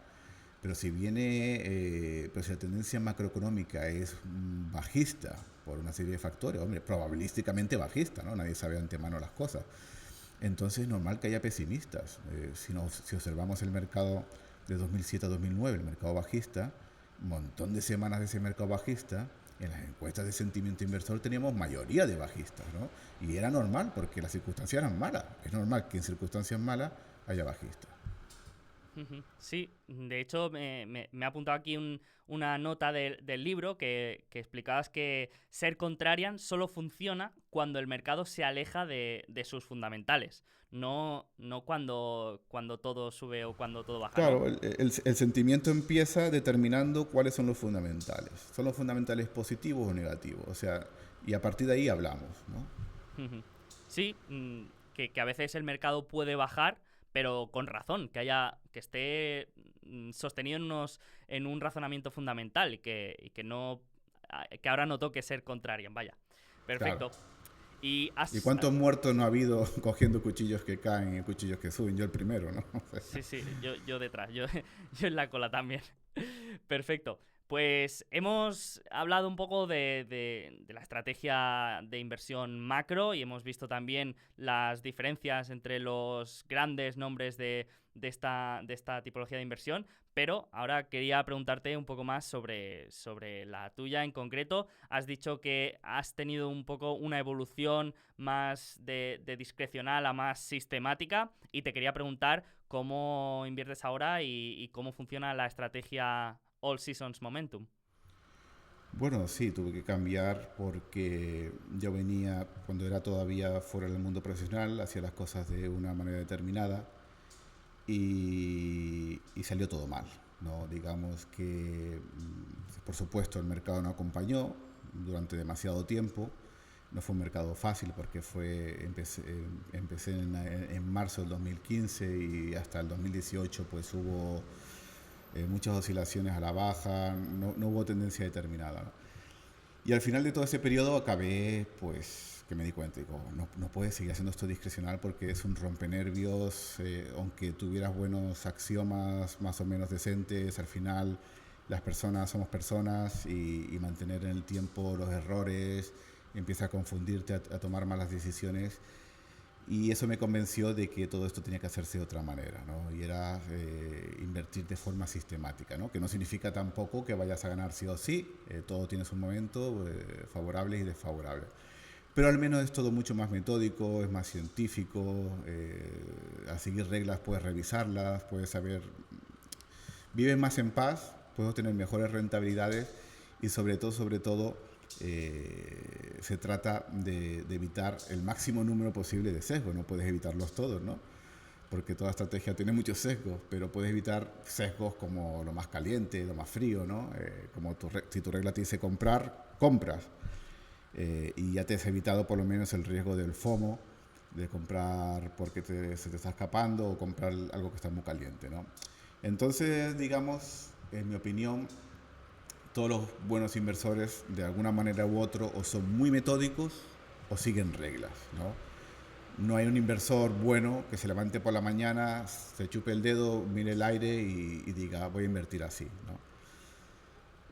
Pero si pues la tendencia macroeconómica es bajista por una serie de factores, hombre, probabilísticamente bajista, ¿no? Nadie sabe de antemano las cosas. Entonces es normal que haya pesimistas. Si observamos el mercado de 2007 a 2009, el mercado bajista, un montón de semanas de ese mercado bajista, en las encuestas de sentimiento inversor teníamos mayoría de bajistas, ¿no? Y era normal porque las circunstancias eran malas. Es normal que en circunstancias malas haya bajistas. Ujú. Sí, de hecho me ha apuntado aquí una nota del libro que explicabas que ser contrarian solo funciona cuando el mercado se aleja de sus fundamentales, no cuando todo sube o cuando todo baja, ¿no? Claro, el sentimiento empieza determinando cuáles son los fundamentales. ¿Son los fundamentales positivos o negativos? O sea, y a partir de ahí hablamos, ¿no? Ujú. Sí, que a veces el mercado puede bajar, pero con razón, que esté sostenido en un razonamiento fundamental y que no que ahora no toque ser contrario, vaya. Claro. Perfecto. Y ¿Y has cuántos muertos no ha habido cogiendo cuchillos que caen y cuchillos que suben? Yo el primero, ¿no? Sí, sí, yo detrás, yo en la cola también. Perfecto. Pues hemos hablado un poco de la estrategia de inversión macro y hemos visto también las diferencias entre los grandes nombres de esta tipología de inversión, pero ahora quería preguntarte un poco más sobre la tuya en concreto. Has dicho que has tenido un poco una evolución más de discrecional a más sistemática y te quería preguntar cómo inviertes ahora y cómo funciona la estrategia All Seasons Momentum. Bueno, sí, tuve que cambiar porque yo venía, cuando era todavía fuera del mundo profesional, hacía las cosas de una manera determinada y salió todo mal, ¿no? Digamos que, por supuesto, el mercado no acompañó durante demasiado tiempo. No fue un mercado fácil porque empecé en marzo del 2015 y hasta el 2018 pues hubo muchas oscilaciones a la baja, no hubo tendencia determinada, ¿no? Y al final de todo ese periodo acabé, pues, que me di cuenta, digo, no puedes seguir haciendo esto discrecional porque es un rompenervios, aunque tuvieras buenos axiomas más o menos decentes, al final las personas somos personas y mantener en el tiempo los errores empieza a confundirte, a tomar malas decisiones. Y eso me convenció de que todo esto tenía que hacerse de otra manera, ¿no? Y era invertir de forma sistemática, ¿no? Que no significa tampoco que vayas a ganar sí o sí, todo tiene su momento, favorables y desfavorables. Pero al menos es todo mucho más metódico, es más científico, a seguir reglas puedes revisarlas, puedes saber, vives más en paz, puedes tener mejores rentabilidades y sobre todo, se trata de evitar el máximo número posible de sesgos. No puedes evitarlos todos, ¿no? Porque toda estrategia tiene muchos sesgos, pero puedes evitar sesgos como lo más caliente, lo más frío, ¿no? Como si tu regla te dice comprar, compras. Y ya te has evitado por lo menos el riesgo del FOMO, de comprar porque se te está escapando o comprar algo que está muy caliente, ¿no? Entonces, digamos, en mi opinión, todos los buenos inversores, de alguna manera u otro, o son muy metódicos o siguen reglas, ¿no? No hay un inversor bueno que se levante por la mañana, se chupe el dedo, mire el aire y diga, voy a invertir así, ¿no?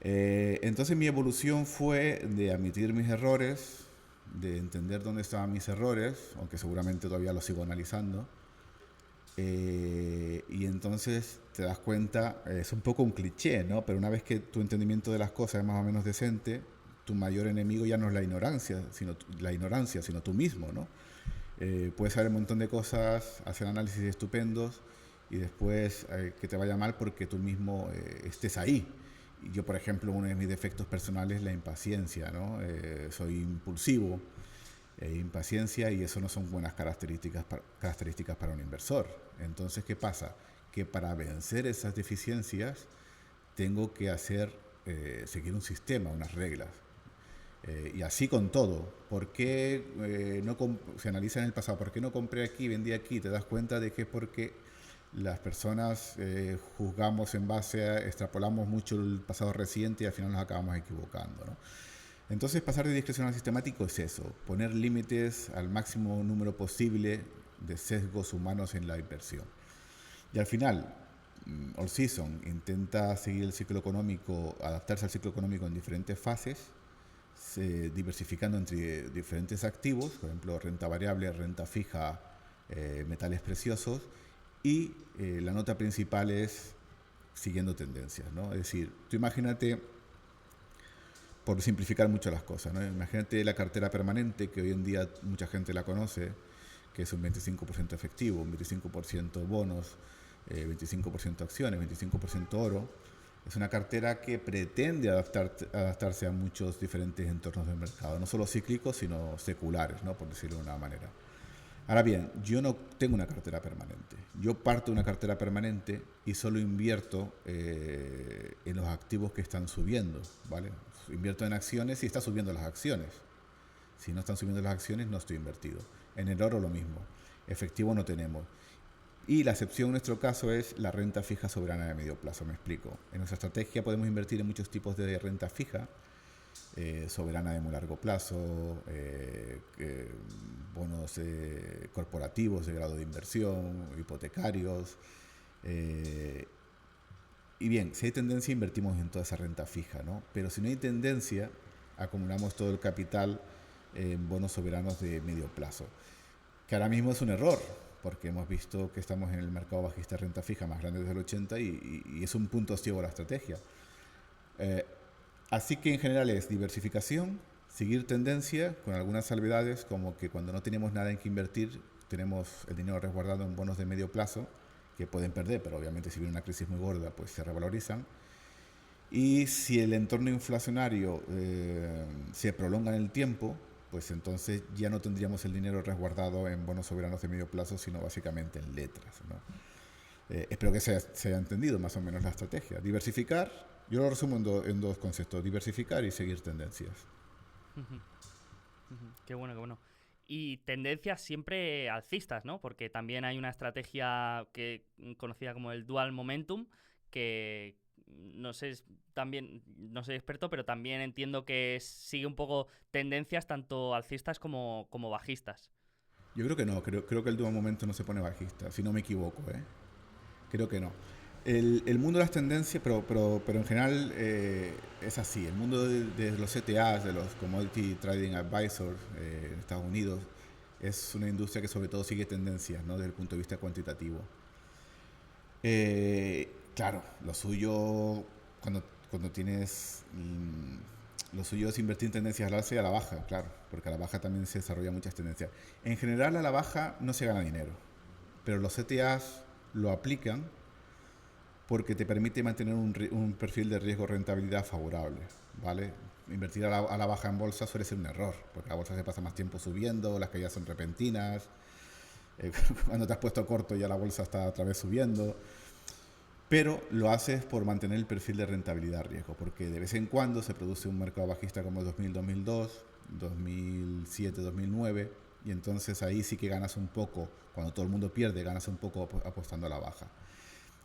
Entonces mi evolución fue de admitir mis errores, de entender dónde estaban mis errores, aunque seguramente todavía los sigo analizando. Y entonces te das cuenta, es un poco un cliché, ¿no? Pero una vez que tu entendimiento de las cosas es más o menos decente, tu mayor enemigo ya no es la ignorancia, sino tú mismo, ¿no? Puedes saber un montón de cosas, hacer análisis estupendos y después que te vaya mal porque tú mismo estés ahí. Y yo, por ejemplo, uno de mis defectos personales es la impaciencia, ¿no? Soy impulsivo, impaciencia, y eso no son buenas características para un inversor. Entonces, ¿qué pasa? Que para vencer esas deficiencias tengo que seguir un sistema, unas reglas. Y así con todo. ¿Por qué se analiza en el pasado? ¿Por qué no compré aquí, vendí aquí? Te das cuenta de que es porque las personas juzgamos en extrapolamos mucho el pasado reciente y al final nos acabamos equivocando, ¿no? Entonces, pasar de discrecional a sistemático es eso, poner límites al máximo número posible de sesgos humanos en la inversión. Y al final, All Season intenta seguir el ciclo económico, adaptarse al ciclo económico en diferentes fases, diversificando entre diferentes activos, por ejemplo, renta variable, renta fija, metales preciosos, y la nota principal es siguiendo tendencias, ¿no? Es decir, tú imagínate, por simplificar mucho las cosas, ¿no? Imagínate la cartera permanente, que hoy en día mucha gente la conoce, que es un 25% efectivo, un 25% bonos, 25% acciones, 25% oro. Es una cartera que pretende adaptarse a muchos diferentes entornos del mercado, no solo cíclicos, sino seculares, ¿no? Por decirlo de una manera. Ahora bien, yo no tengo una cartera permanente. Yo parto de una cartera permanente y solo invierto en los activos que están subiendo, ¿vale? Invierto en acciones si está subiendo las acciones. Si no están subiendo las acciones, no estoy invertido. En el oro lo mismo. Efectivo no tenemos. Y la excepción en nuestro caso es la renta fija soberana de medio plazo, me explico. En nuestra estrategia podemos invertir en muchos tipos de renta fija, soberana de muy largo plazo, bonos corporativos de grado de inversión, hipotecarios. Y bien, si hay tendencia, invertimos en toda esa renta fija, ¿no? Pero si no hay tendencia, acumulamos todo el capital en bonos soberanos de medio plazo, que ahora mismo es un error, porque hemos visto que estamos en el mercado bajista de renta fija más grande desde el 80 y es un punto ciego a la estrategia. Así que en general es diversificación, seguir tendencia con algunas salvedades, como que cuando no tenemos nada en que invertir, tenemos el dinero resguardado en bonos de medio plazo, que pueden perder, pero obviamente si viene una crisis muy gorda, pues se revalorizan. Y si el entorno inflacionario se prolonga en el tiempo, pues entonces ya no tendríamos el dinero resguardado en bonos soberanos de medio plazo, sino básicamente en letras, ¿no? Espero que se haya entendido más o menos la estrategia. Diversificar, yo lo resumo en dos conceptos, diversificar y seguir tendencias. Qué bueno, qué bueno. Y tendencias siempre alcistas, ¿no? Porque también hay una estrategia conocida como el dual momentum, que no sé, también, no soy experto, pero también entiendo que sigue un poco tendencias tanto alcistas como bajistas. Yo creo que no, creo que el último momento no se pone bajista, si no me equivoco, ¿eh? Creo que no. El mundo de las tendencias, pero en general es así. El mundo de los CTAs, de los Commodity Trading Advisors en Estados Unidos, es una industria que sobre todo sigue tendencias, ¿no? Desde el punto de vista cuantitativo. Claro, lo suyo, cuando tienes... lo suyo es invertir en tendencias al alza y a la baja, claro, porque a la baja también se desarrollan muchas tendencias. En general a la baja no se gana dinero, pero los CTAs lo aplican porque te permite mantener un perfil de riesgo-rentabilidad favorable, ¿vale? Invertir a la baja en bolsa suele ser un error, porque la bolsa se pasa más tiempo subiendo, las caídas son repentinas, cuando te has puesto corto ya la bolsa está otra vez subiendo, pero lo haces por mantener el perfil de rentabilidad-riesgo, porque de vez en cuando se produce un mercado bajista como 2000-2002, 2007-2009, y entonces ahí sí que ganas un poco, cuando todo el mundo pierde, ganas un poco apostando a la baja.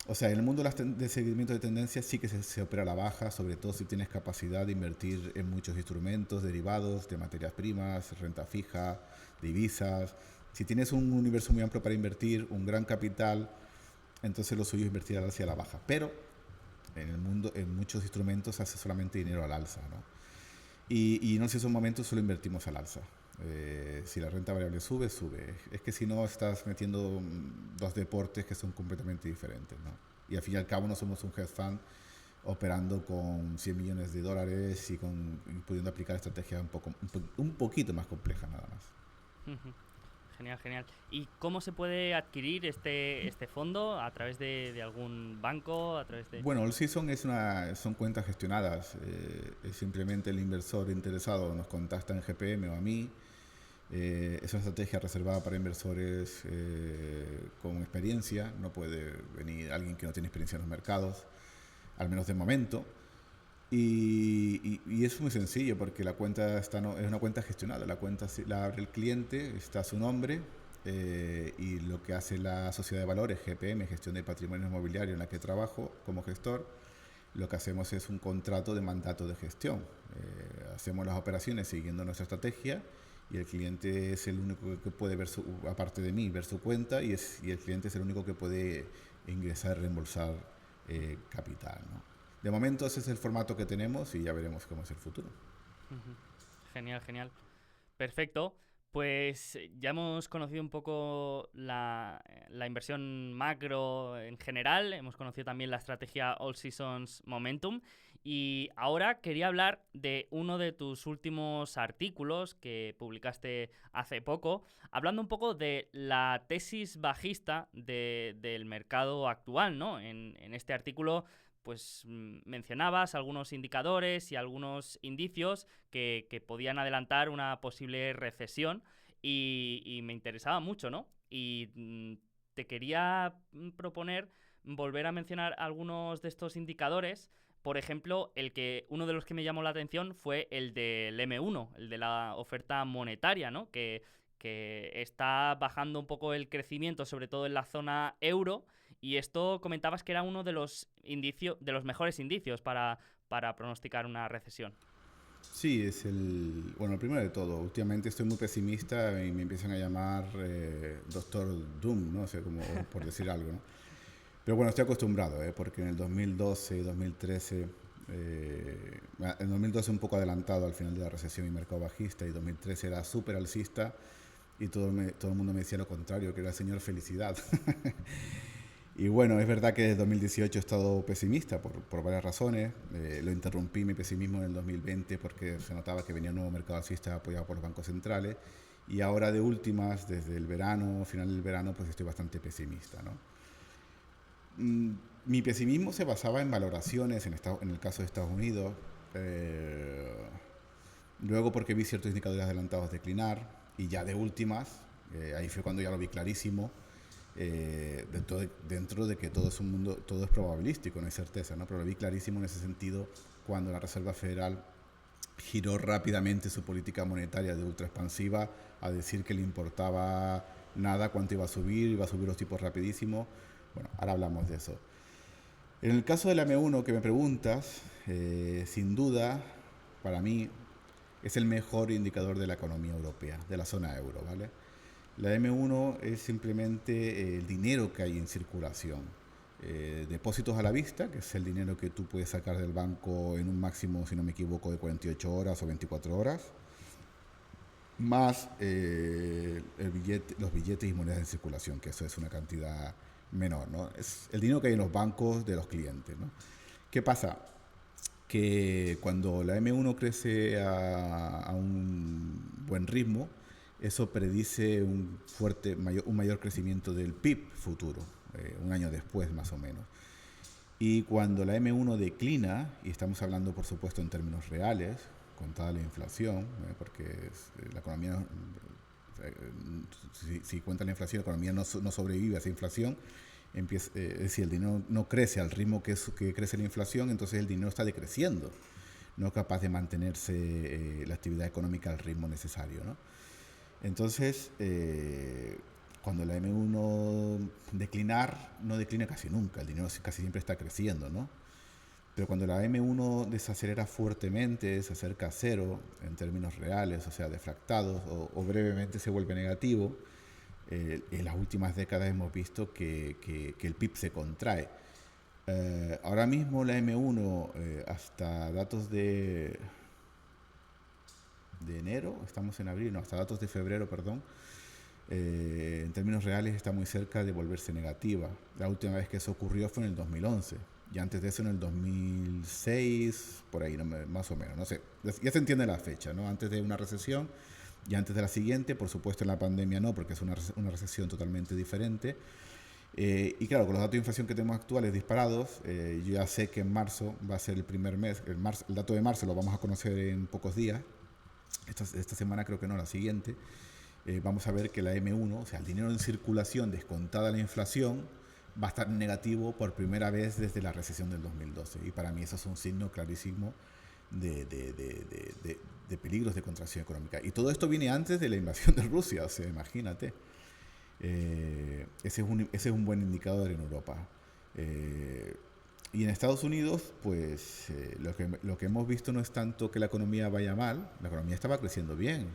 O sea, en el mundo de seguimiento de tendencias sí que se opera a la baja, sobre todo si tienes capacidad de invertir en muchos instrumentos derivados de materias primas, renta fija, divisas. Si tienes un universo muy amplio para invertir, un gran capital, entonces lo suyo es invertir hacia la baja. Pero en el mundo, en muchos instrumentos, hace solamente dinero al alza, ¿no? Y en esos momentos solo invertimos al alza. Si la renta variable sube, sube. Es que si no estás metiendo dos deportes que son completamente diferentes, ¿no? Y al fin y al cabo no somos un hedge fund operando con 100 millones de dólares y pudiendo aplicar estrategias un poquito más complejas nada más. Genial, genial. ¿Y cómo se puede adquirir este fondo? ¿A través de algún banco? ¿A través de...? Bueno, All Season son cuentas gestionadas. Es simplemente el inversor interesado nos contacta en GPM o a mí. Es una estrategia reservada para inversores con experiencia. No puede venir alguien que no tiene experiencia en los mercados, al menos de momento. Y es muy sencillo porque la cuenta es una cuenta gestionada. La cuenta la abre el cliente, está a su nombre, y lo que hace la sociedad de valores, GPM, Gestión de Patrimonio Inmobiliario, en la que trabajo como gestor, lo que hacemos es un contrato de mandato de gestión. Hacemos las operaciones siguiendo nuestra estrategia y el cliente es el único que puede ver, aparte de mí, ver su cuenta y el cliente es el único que puede ingresar, reembolsar capital, ¿no? De momento ese es el formato que tenemos y ya veremos cómo es el futuro. Genial, genial. Perfecto. Pues ya hemos conocido un poco la inversión macro en general, hemos conocido también la estrategia All Seasons Momentum y ahora quería hablar de uno de tus últimos artículos que publicaste hace poco, hablando un poco de la tesis bajista del mercado actual, ¿no? En este artículo pues mencionabas algunos indicadores y algunos indicios que podían adelantar una posible recesión y me interesaba mucho, ¿no? Y te quería proponer volver a mencionar algunos de estos indicadores. Por ejemplo, uno de los que me llamó la atención fue el del M1, el de la oferta monetaria, ¿no? Que está bajando un poco el crecimiento, sobre todo en la zona euro, y esto comentabas que era uno de los mejores indicios para pronosticar una recesión. Sí, bueno, primero de todo, últimamente estoy muy pesimista y me empiezan a llamar Doctor Doom, ¿no? O sea, como por decir algo, ¿no? Pero bueno, estoy acostumbrado, porque en el 2012, 2013, en 2012 un poco adelantado al final de la recesión y mercado bajista, y 2013 era súper alcista y todo el mundo me decía lo contrario, que era el señor felicidad. Y bueno, es verdad que desde 2018 he estado pesimista por varias razones. Lo interrumpí mi pesimismo en el 2020 porque se notaba que venía un nuevo mercado alcista apoyado por los bancos centrales. Y ahora de últimas, desde el verano, final del verano, pues estoy bastante pesimista, ¿no? Mi pesimismo se basaba en valoraciones en el caso de Estados Unidos. Luego porque vi ciertos indicadores adelantados declinar. Y ya de últimas, ahí fue cuando ya lo vi clarísimo, dentro de que todo es un mundo, todo es probabilístico, no hay certeza, ¿no? Pero lo vi clarísimo en ese sentido cuando la Reserva Federal giró rápidamente su política monetaria de ultra expansiva a decir que le importaba nada cuánto iba a subir los tipos rapidísimo. Bueno, ahora hablamos de eso. En el caso de la M1 que me preguntas, sin duda, para mí, es el mejor indicador de la economía europea, de la zona euro, ¿vale? La M1 es simplemente el dinero que hay en circulación. Depósitos a la vista, que es el dinero que tú puedes sacar del banco en un máximo, si no me equivoco, de 48 horas o 24 horas, más los billetes y monedas en circulación, que eso es una cantidad menor, ¿no? Es el dinero que hay en los bancos de los clientes, ¿no? ¿Qué pasa? Que cuando la M1 crece a un buen ritmo, eso predice un mayor crecimiento del PIB futuro, un año después más o menos. Y cuando la M1 declina, y estamos hablando por supuesto en términos reales, contada la inflación, porque la economía, si cuenta la inflación, la economía no sobrevive a esa inflación, es decir, el dinero no crece al ritmo que crece la inflación, entonces el dinero está decreciendo, no es capaz de mantenerse la actividad económica al ritmo necesario, ¿no? Entonces, cuando la M1 no declina casi nunca, el dinero casi siempre está creciendo, ¿no? Pero cuando la M1 desacelera fuertemente, se acerca a cero en términos reales, o sea, deflactados, o brevemente se vuelve negativo, en las últimas décadas hemos visto que el PIB se contrae. Ahora mismo la M1, hasta datos de enero, estamos en abril, no, hasta datos de febrero, perdón, en términos reales está muy cerca de volverse negativa. La última vez que eso ocurrió fue en el 2011, y antes de eso en el 2006, por ahí, no, más o menos, no sé, ya se entiende la fecha, ¿no? Antes de una recesión y antes de la siguiente, por supuesto en la pandemia no, porque es una recesión totalmente diferente. Y claro, con los datos de inflación que tenemos actuales disparados, yo ya sé que en marzo va a ser el primer mes, el dato de marzo lo vamos a conocer en pocos días, esta semana creo que no, la siguiente, vamos a ver que la M1, o sea, el dinero en circulación descontada la inflación, va a estar negativo por primera vez desde la recesión del 2012. Y para mí eso es un signo clarísimo de peligros de contracción económica. Y todo esto viene antes de la invasión de Rusia, o sea, imagínate. Ese es un buen indicador en Europa. Y en Estados Unidos, pues lo que hemos visto no es tanto que la economía vaya mal, la economía estaba creciendo bien,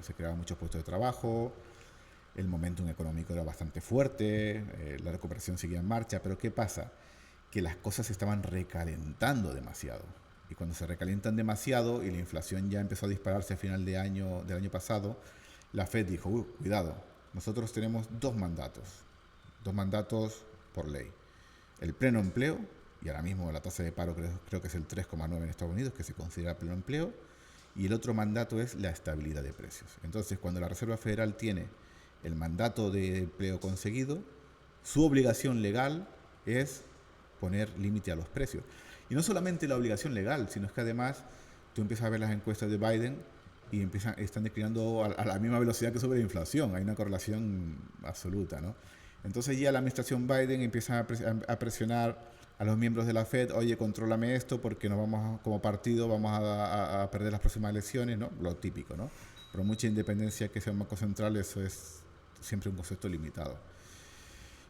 se creaban muchos puestos de trabajo, el momentum económico era bastante fuerte, la recuperación seguía en marcha, pero ¿qué pasa? Que las cosas se estaban recalentando demasiado. Y cuando se recalientan demasiado y la inflación ya empezó a dispararse a final del año pasado, la Fed dijo, cuidado, nosotros tenemos dos mandatos por ley. El pleno empleo, y ahora mismo la tasa de paro creo que es el 3,9 en Estados Unidos, que se considera pleno empleo, y el otro mandato es la estabilidad de precios. Entonces, cuando la Reserva Federal tiene el mandato de empleo conseguido, su obligación legal es poner límite a los precios. Y no solamente la obligación legal, sino es que además tú empiezas a ver las encuestas de Biden y están declinando a la misma velocidad que sube la inflación. Hay una correlación absoluta, ¿no? Entonces ya la administración Biden empieza a presionar a los miembros de la Fed, oye, contrólame esto porque como partido vamos a perder las próximas elecciones, ¿no? Lo típico, ¿no? Pero mucha independencia que sea un banco central, eso es siempre un concepto limitado.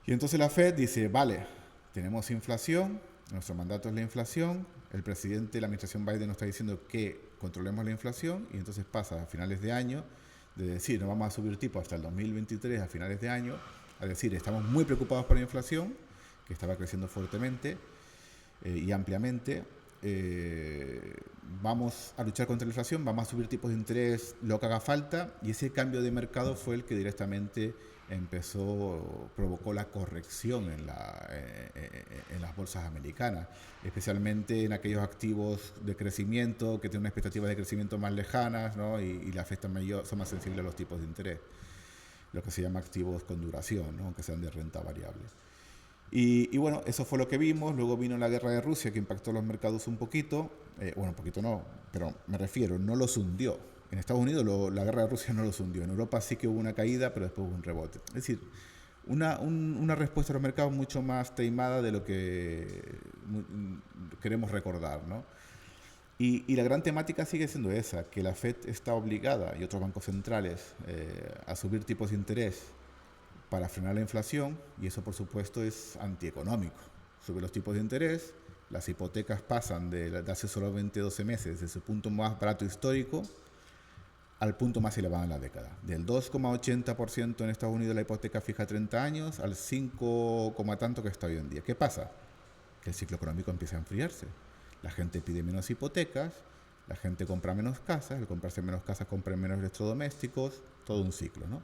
Y entonces la Fed dice, vale, tenemos inflación, nuestro mandato es la inflación, el presidente de la administración Biden nos está diciendo que controlemos la inflación y entonces pasa a finales de año de decir, no vamos a subir tipo hasta el 2023 a finales de año, a decir, estamos muy preocupados por la inflación, que estaba creciendo fuertemente y ampliamente, vamos a luchar contra la inflación, vamos a subir tipos de interés lo que haga falta, y ese cambio de mercado fue el que directamente provocó la corrección en las bolsas americanas, especialmente en aquellos activos de crecimiento que tienen una expectativa de crecimiento más lejanas, ¿no? y la afectan mayor, son más sensibles a los tipos de interés, lo que se llama activos con duración, ¿no? Aunque sean de renta variable. Y bueno, eso fue lo que vimos. Luego vino la guerra de Rusia, que impactó los mercados un poquito. Bueno, un poquito no, pero me refiero, no los hundió. En Estados Unidos la guerra de Rusia no los hundió. En Europa sí que hubo una caída, pero después hubo un rebote. Es decir, una respuesta a los mercados mucho más taimada de lo que queremos recordar, ¿no? Y la gran temática sigue siendo esa, que la Fed está obligada, y otros bancos centrales, a subir tipos de interés para frenar la inflación, y eso por supuesto es antieconómico. Sube los tipos de interés, las hipotecas pasan de hace solamente 12 meses, de su punto más barato histórico, al punto más elevado en la década. Del 2,80% en Estados Unidos la hipoteca fija a 30 años, al 5, tanto que está hoy en día. ¿Qué pasa? Que el ciclo económico empieza a enfriarse. La gente pide menos hipotecas, la gente compra menos casas, al comprarse menos casas compran menos electrodomésticos, todo un ciclo, ¿no?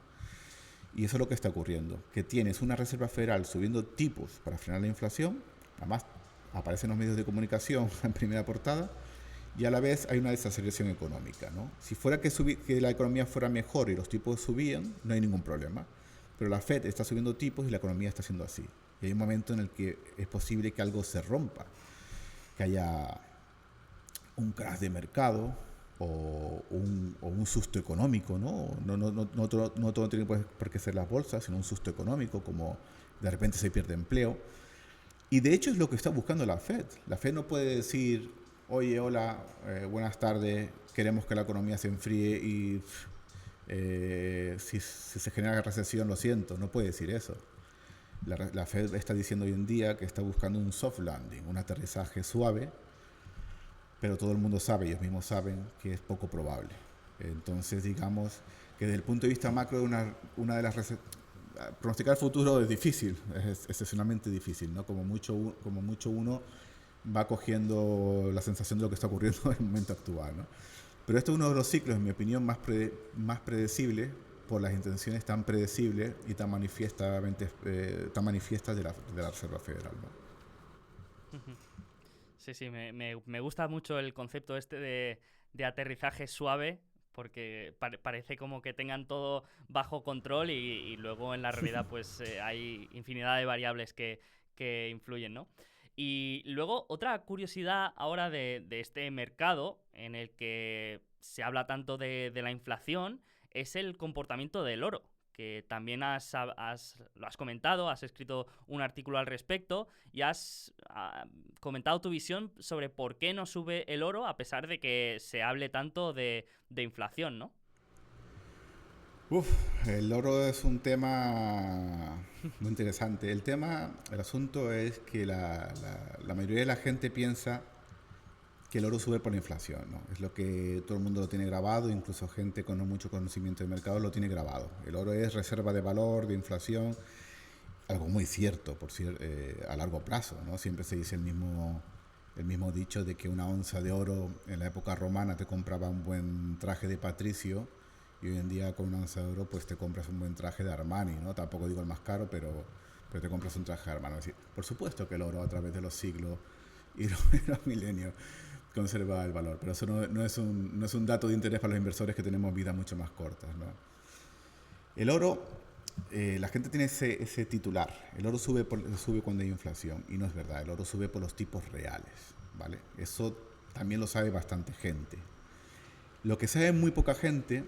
Y eso es lo que está ocurriendo, que tienes una Reserva Federal subiendo tipos para frenar la inflación, además aparecen los medios de comunicación en primera portada, y a la vez hay una desaceleración económica, ¿no? Si fuera que la economía fuera mejor y los tipos subían, no hay ningún problema. Pero la Fed está subiendo tipos y la economía está haciendo así. Y hay un momento en el que es posible que algo se rompa, que haya un crash de mercado o un susto económico, ¿no? No todo tiene por qué ser las bolsas, sino un susto económico, como de repente se pierde empleo. Y de hecho es lo que está buscando la Fed. La Fed no puede decir, oye, hola, buenas tardes, queremos que la economía se enfríe y si se genera recesión, lo siento. No puede decir eso. La Fed está diciendo hoy en día que está buscando un soft landing, un aterrizaje suave, pero todo el mundo sabe, ellos mismos saben que es poco probable. Entonces, digamos que desde el punto de vista macro, una de las pronosticar el futuro es difícil, es excepcionalmente difícil, ¿no? Como mucho uno va cogiendo la sensación de lo que está ocurriendo en el momento actual, ¿no? Pero este es uno de los ciclos, en mi opinión, más predecibles por las intenciones tan predecibles y tan manifiestas de la Reserva Federal, ¿no? Sí, me gusta mucho el concepto este de aterrizaje suave, porque parece como que tengan todo bajo control y luego en la realidad pues hay infinidad de variables que influyen, ¿no? Y luego otra curiosidad ahora de este mercado en el que se habla tanto de la inflación es el comportamiento del oro, que también lo has comentado, has escrito un artículo al respecto y has comentado tu visión sobre por qué no sube el oro a pesar de que se hable tanto de inflación, ¿no? El oro es un tema muy interesante. El asunto es que la mayoría de la gente piensa que el oro sube por la inflación, ¿no? Es lo que todo el mundo lo tiene grabado, incluso gente con no mucho conocimiento de mercado lo tiene grabado. El oro es reserva de valor, de inflación, algo muy cierto a largo plazo, ¿no? Siempre se dice el mismo dicho de que una onza de oro en la época romana te compraba un buen traje de patricio y hoy en día con una onza de oro pues te compras un buen traje de Armani, ¿no? Tampoco digo el más caro, pero te compras un traje de Armani. Es decir, por supuesto que el oro a través de los siglos y los milenios conserva el valor, pero eso no es un dato de interés para los inversores que tenemos vidas mucho más cortas, ¿no? El oro, la gente tiene ese titular, el oro sube cuando hay inflación, y no es verdad, el oro sube por los tipos reales, ¿vale? Eso también lo sabe bastante gente. Lo que sabe muy poca gente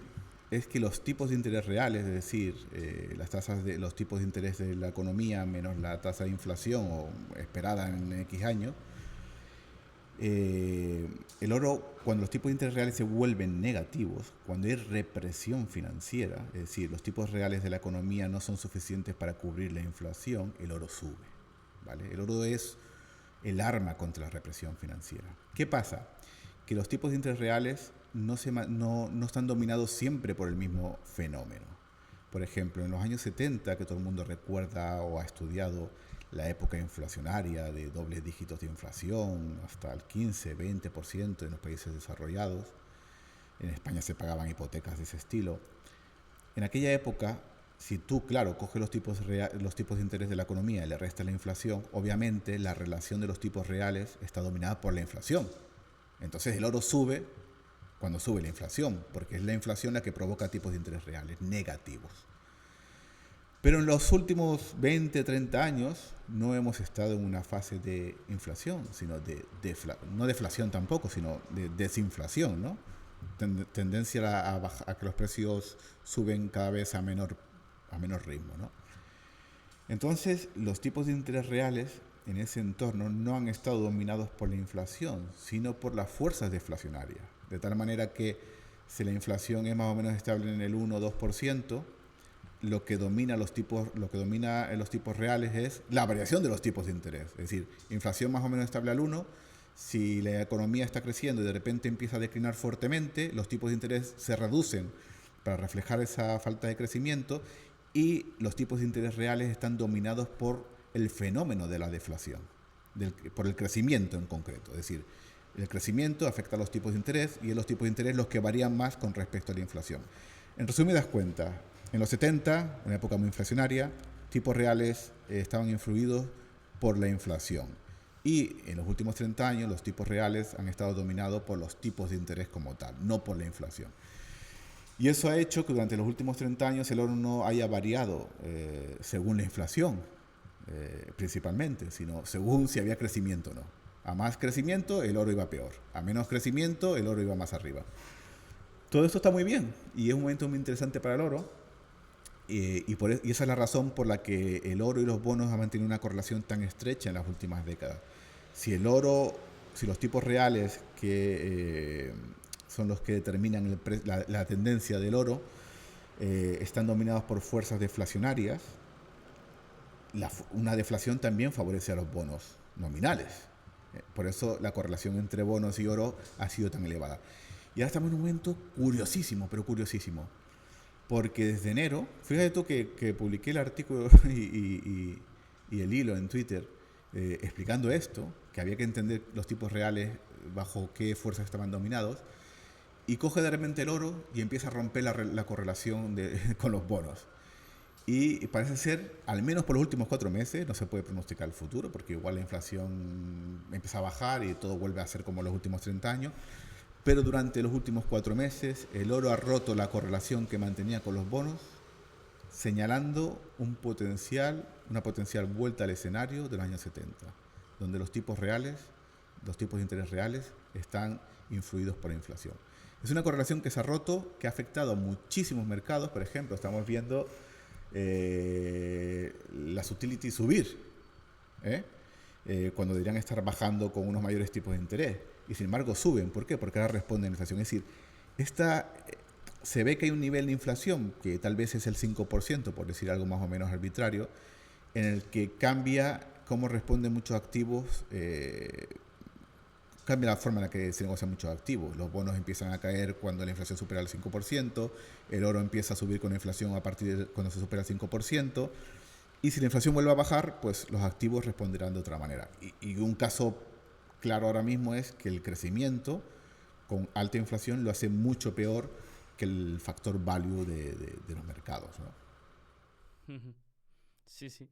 es que los tipos de interés reales, es decir, los tipos de interés de la economía menos la tasa de inflación o esperada en X años, el oro, cuando los tipos de interés reales se vuelven negativos, cuando hay represión financiera, es decir, los tipos reales de la economía no son suficientes para cubrir la inflación, el oro sube, ¿vale? El oro es el arma contra la represión financiera. ¿Qué pasa? Que los tipos de interés reales no están dominados siempre por el mismo fenómeno. Por ejemplo, en los años 70, que todo el mundo recuerda o ha estudiado la época inflacionaria de dobles dígitos de inflación, hasta el 15-20% en los países desarrollados. En España se pagaban hipotecas de ese estilo. En aquella época, si tú, claro, coges los tipos de interés de la economía y le restas la inflación, obviamente la relación de los tipos reales está dominada por la inflación. Entonces el oro sube cuando sube la inflación, porque es la inflación la que provoca tipos de interés reales negativos. Pero en los últimos 20, 30 años no hemos estado en una fase de inflación, sino no deflación tampoco, sino de desinflación, ¿no? Tendencia a que los precios suben cada vez a menor ritmo, ¿no? Entonces, los tipos de interés reales en ese entorno no han estado dominados por la inflación, sino por las fuerzas deflacionarias. De tal manera que si la inflación es más o menos estable en el 1 o 2%, lo que domina en los tipos reales es la variación de los tipos de interés. Es decir, inflación más o menos estable al 1, si la economía está creciendo y de repente empieza a declinar fuertemente, los tipos de interés se reducen para reflejar esa falta de crecimiento, y los tipos de interés reales están dominados por el fenómeno de la deflación, por el crecimiento en concreto. Es decir, el crecimiento afecta a los tipos de interés y es los tipos de interés los que varían más con respecto a la inflación. En resumidas cuentas, en los 70, una época muy inflacionaria, tipos reales estaban influidos por la inflación. Y en los últimos 30 años, los tipos reales han estado dominados por los tipos de interés como tal, no por la inflación. Y eso ha hecho que durante los últimos 30 años el oro no haya variado según la inflación, principalmente, sino según si había crecimiento o no. A más crecimiento, el oro iba peor. A menos crecimiento, el oro iba más arriba. Todo esto está muy bien y es un momento muy interesante para el oro. Y esa es la razón por la que el oro y los bonos han mantenido una correlación tan estrecha en las últimas décadas. Si los tipos reales, que son los que determinan la tendencia del oro, están dominados por fuerzas deflacionarias, una deflación también favorece a los bonos nominales. Por eso la correlación entre bonos y oro ha sido tan elevada. Y ahora estamos en un momento curiosísimo, pero curiosísimo. Porque desde enero, fíjate tú que publiqué el artículo y el hilo en Twitter explicando esto, que había que entender los tipos reales bajo qué fuerzas estaban dominados, y coge de repente el oro y empieza a romper la correlación con los bonos. Y parece ser, al menos por los últimos 4 meses, no se puede pronosticar el futuro, porque igual la inflación empieza a bajar y todo vuelve a ser como los últimos 30 años, pero durante los últimos 4 meses el oro ha roto la correlación que mantenía con los bonos, señalando una potencial vuelta al escenario de los años 70, donde los tipos de interés reales, están influidos por la inflación. Es una correlación que se ha roto, que ha afectado a muchísimos mercados. Por ejemplo, estamos viendo las utilities subir, cuando deberían estar bajando con unos mayores tipos de interés. Y sin embargo suben. ¿Por qué? Porque ahora responden a la inflación. Es decir, se ve que hay un nivel de inflación que tal vez es el 5%, por decir algo más o menos arbitrario, en el que cambia cómo responden muchos activos, cambia la forma en la que se negocian muchos activos. Los bonos empiezan a caer cuando la inflación supera el 5%, el oro empieza a subir con la inflación a partir de cuando se supera el 5%, y si la inflación vuelve a bajar, pues los activos responderán de otra manera. Y un caso claro ahora mismo es que el crecimiento con alta inflación lo hace mucho peor que el factor value de los mercados, ¿no? Ujú. Sí, sí.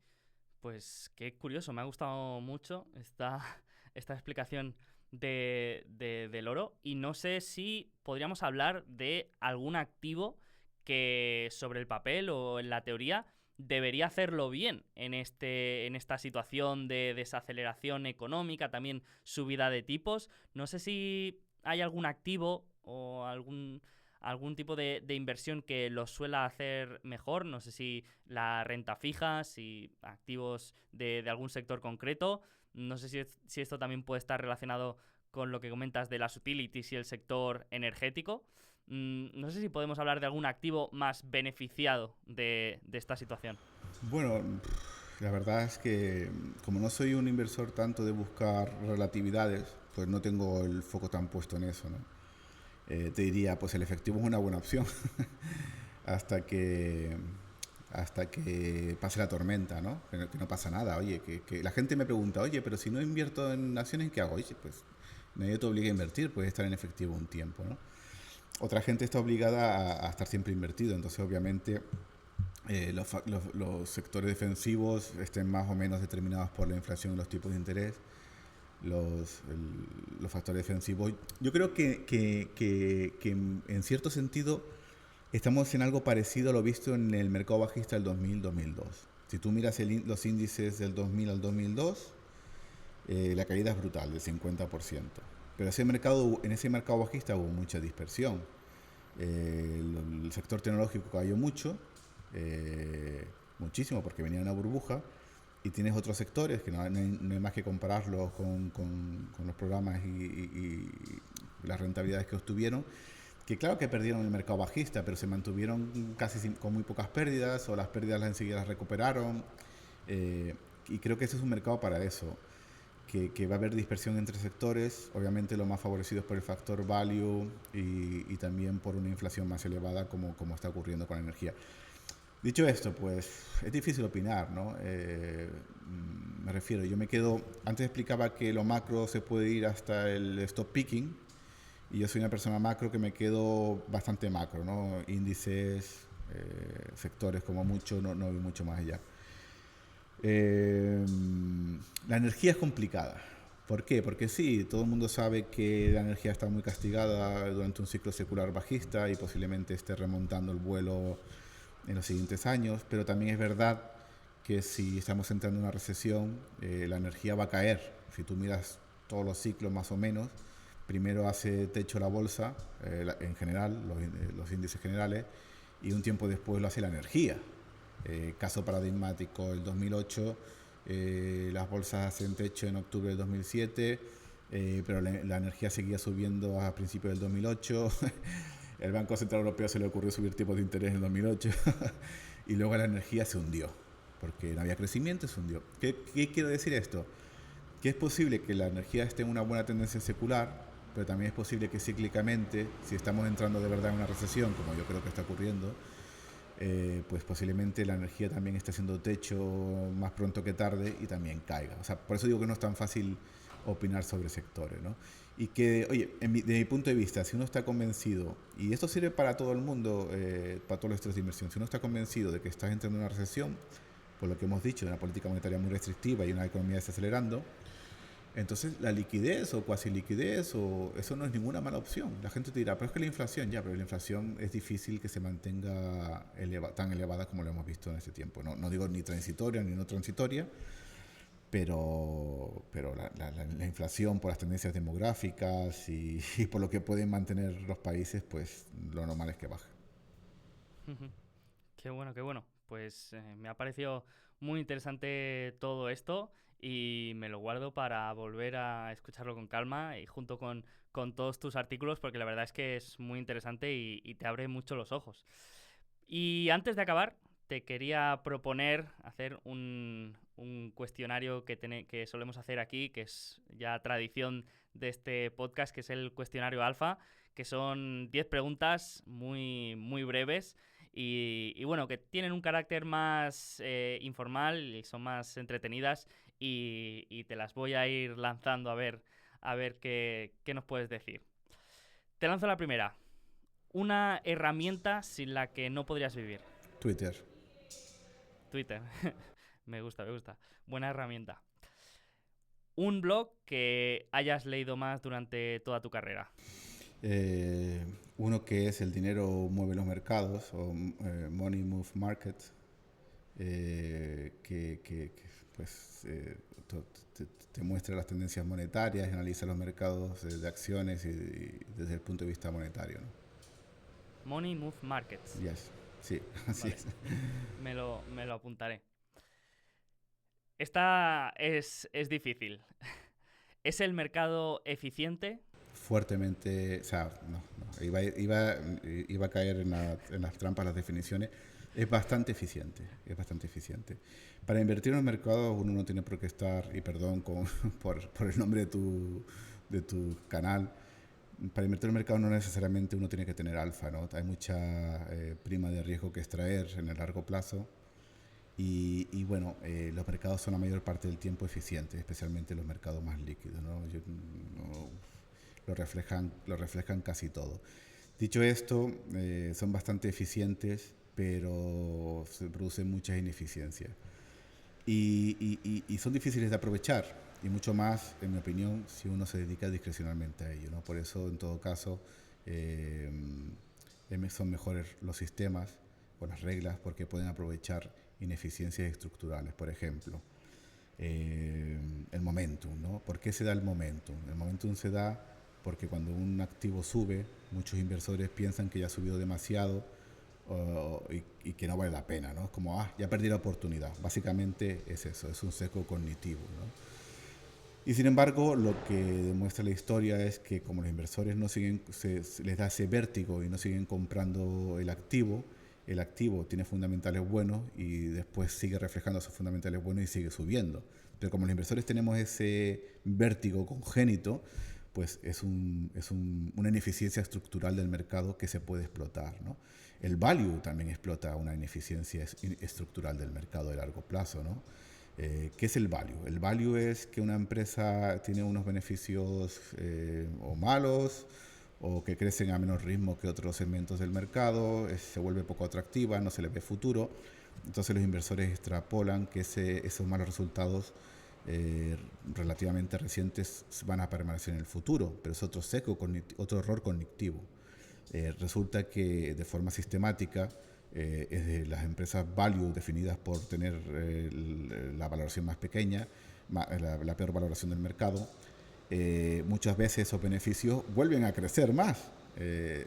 Pues qué curioso, me ha gustado mucho esta explicación del oro y no sé si podríamos hablar de algún activo que sobre el papel o en la teoría debería hacerlo bien en esta situación de desaceleración económica, también subida de tipos. No sé si hay algún activo o algún tipo de inversión que lo suela hacer mejor. No sé si la renta fija, si activos de algún sector concreto. No sé si esto también puede estar relacionado con lo que comentas de las utilities y el sector energético. No sé si podemos hablar de algún activo más beneficiado de esta situación. Bueno, la verdad es que como no soy un inversor tanto de buscar relatividades, pues no tengo el foco tan puesto en eso, ¿no? Te diría, pues el efectivo es una buena opción hasta que hasta que pase la tormenta, ¿no? Que no pasa nada. Oye, que la gente me pregunta, oye, pero si no invierto en acciones, ¿qué hago? Oye, pues nadie te obliga a invertir, puedes estar en efectivo un tiempo, ¿no? Otra gente está obligada a estar siempre invertido, entonces obviamente los sectores defensivos estén más o menos determinados por la inflación y los tipos de interés, los factores defensivos. Yo creo que en cierto sentido estamos en algo parecido a lo visto en el mercado bajista del 2000-2002. Si tú miras los índices del 2000 al 2002, la caída es brutal, del 50%. Pero en ese mercado bajista hubo mucha dispersión. El sector tecnológico cayó mucho, muchísimo porque venía una burbuja, y tienes otros sectores que no hay más que compararlos con los programas y las rentabilidades que obtuvieron, que claro que perdieron el mercado bajista, pero se mantuvieron casi con muy pocas pérdidas, o las pérdidas enseguida las recuperaron, y creo que ese es un mercado para eso, que va a haber dispersión entre sectores, obviamente lo más favorecido es por el factor value y también por una inflación más elevada como está ocurriendo con la energía. Dicho esto, pues es difícil opinar, ¿no? Me refiero, yo me quedo, antes explicaba que lo macro se puede ir hasta el stop picking, y yo soy una persona macro que me quedo bastante macro, ¿no? Índices, sectores como mucho, no voy mucho más allá. Eh, la energía es complicada. ¿Por qué? Porque sí, todo el mundo sabe que la energía está muy castigada durante un ciclo secular bajista y posiblemente esté remontando el vuelo en los siguientes años, pero también es verdad que si estamos entrando en una recesión, la energía va a caer. Si tú miras todos los ciclos más o menos, primero hace techo la bolsa, en general, los índices generales, y un tiempo después lo hace la energía. Caso paradigmático, el 2008, las bolsas hacen techo en octubre del 2007, pero la energía seguía subiendo a principios del 2008. El Banco Central Europeo se le ocurrió subir tipos de interés en el 2008 y luego la energía se hundió, porque no había crecimiento, se hundió. ¿Qué quiero decir esto? Que es posible que la energía esté en una buena tendencia secular, pero también es posible que cíclicamente, si estamos entrando de verdad en una recesión, como yo creo que está ocurriendo, pues posiblemente la energía también esté haciendo techo más pronto que tarde y también caiga. O sea, por eso digo que no es tan fácil opinar sobre sectores, ¿no? Y que, oye, de mi punto de vista, si uno está convencido, y esto sirve para todo el mundo, para todos los estados de inversión, si uno está convencido de que estás entrando en una recesión, por lo que hemos dicho, una política monetaria muy restrictiva y una economía desacelerando, entonces la liquidez o cuasi liquidez, o eso no es ninguna mala opción. La gente te dirá, pero es que la inflación, ya, pero la inflación es difícil que se mantenga tan elevada como lo hemos visto en este tiempo. No digo ni transitoria ni no transitoria, pero la inflación por las tendencias demográficas y por lo que pueden mantener los países, pues lo normal es que baje. Ujú. Qué bueno, qué bueno. Pues me ha parecido muy interesante todo esto y me lo guardo para volver a escucharlo con calma y junto con todos tus artículos porque la verdad es que es muy interesante y te abre mucho los ojos. Y antes de acabar, te quería proponer hacer un cuestionario que solemos hacer aquí, que es ya tradición de este podcast, que es el cuestionario alfa, que son 10 preguntas muy, muy breves y bueno, que tienen un carácter más informal y son más entretenidas y te las voy a ir lanzando a ver qué nos puedes decir. Te lanzo la primera. una herramienta sin la que no podrías vivir. Twitter. Twitter. Me gusta, me gusta. Buena herramienta. Un blog que hayas leído más durante toda tu carrera. Uno que es El dinero mueve los mercados, o Money Move Markets, pues, te muestra las tendencias monetarias y analiza los mercados de acciones y desde el punto de vista monetario, ¿no? Money Move Markets. Yes. Sí, así Vale. es. Me lo apuntaré. Esta es difícil. ¿Es el mercado eficiente? Fuertemente, o sea, no, iba a caer en las trampas, las definiciones. Es bastante eficiente, es bastante eficiente. Para invertir en el mercado uno no tiene por qué estar, y perdón por el nombre de tu canal, para invertir en el mercado no necesariamente uno tiene que tener alfa, ¿no? Hay mucha prima de riesgo que extraer en el largo plazo. Y bueno, los mercados son la mayor parte del tiempo eficientes, especialmente los mercados más líquidos, ¿no? Lo reflejan casi todo. Dicho esto, son bastante eficientes, pero se producen muchas ineficiencias. Y son difíciles de aprovechar, y mucho más, en mi opinión, si uno se dedica discrecionalmente a ello, ¿no? Por eso, en todo caso, eh, son mejores los sistemas o las reglas porque pueden aprovechar ineficiencias estructurales. Por ejemplo, el momentum, ¿no? ¿Por qué se da el momentum? El momentum se da porque cuando un activo sube, muchos inversores piensan que ya ha subido demasiado y que no vale la pena, ¿no? Como, ya perdí la oportunidad. Básicamente es eso, es un sesgo cognitivo, ¿no? Y sin embargo, lo que demuestra la historia es que como los inversores no siguen, les da ese vértigo y no siguen comprando el activo tiene fundamentales buenos y después sigue reflejando esos fundamentales buenos y sigue subiendo. Pero como los inversores tenemos ese vértigo congénito, pues es una ineficiencia estructural del mercado que se puede explotar, ¿no? El value también explota una ineficiencia estructural del mercado de largo plazo, ¿no? ¿Qué es el value? El value es que una empresa tiene unos beneficios o malos o que crecen a menos ritmo que otros segmentos del mercado, se vuelve poco atractiva, no se le ve futuro. Entonces los inversores extrapolan que esos malos resultados relativamente recientes van a permanecer en el futuro, pero es otro otro error cognitivo. Resulta que de forma sistemática es de las empresas value definidas por tener la valoración más pequeña, la peor valoración del mercado, muchas veces esos beneficios vuelven a crecer más.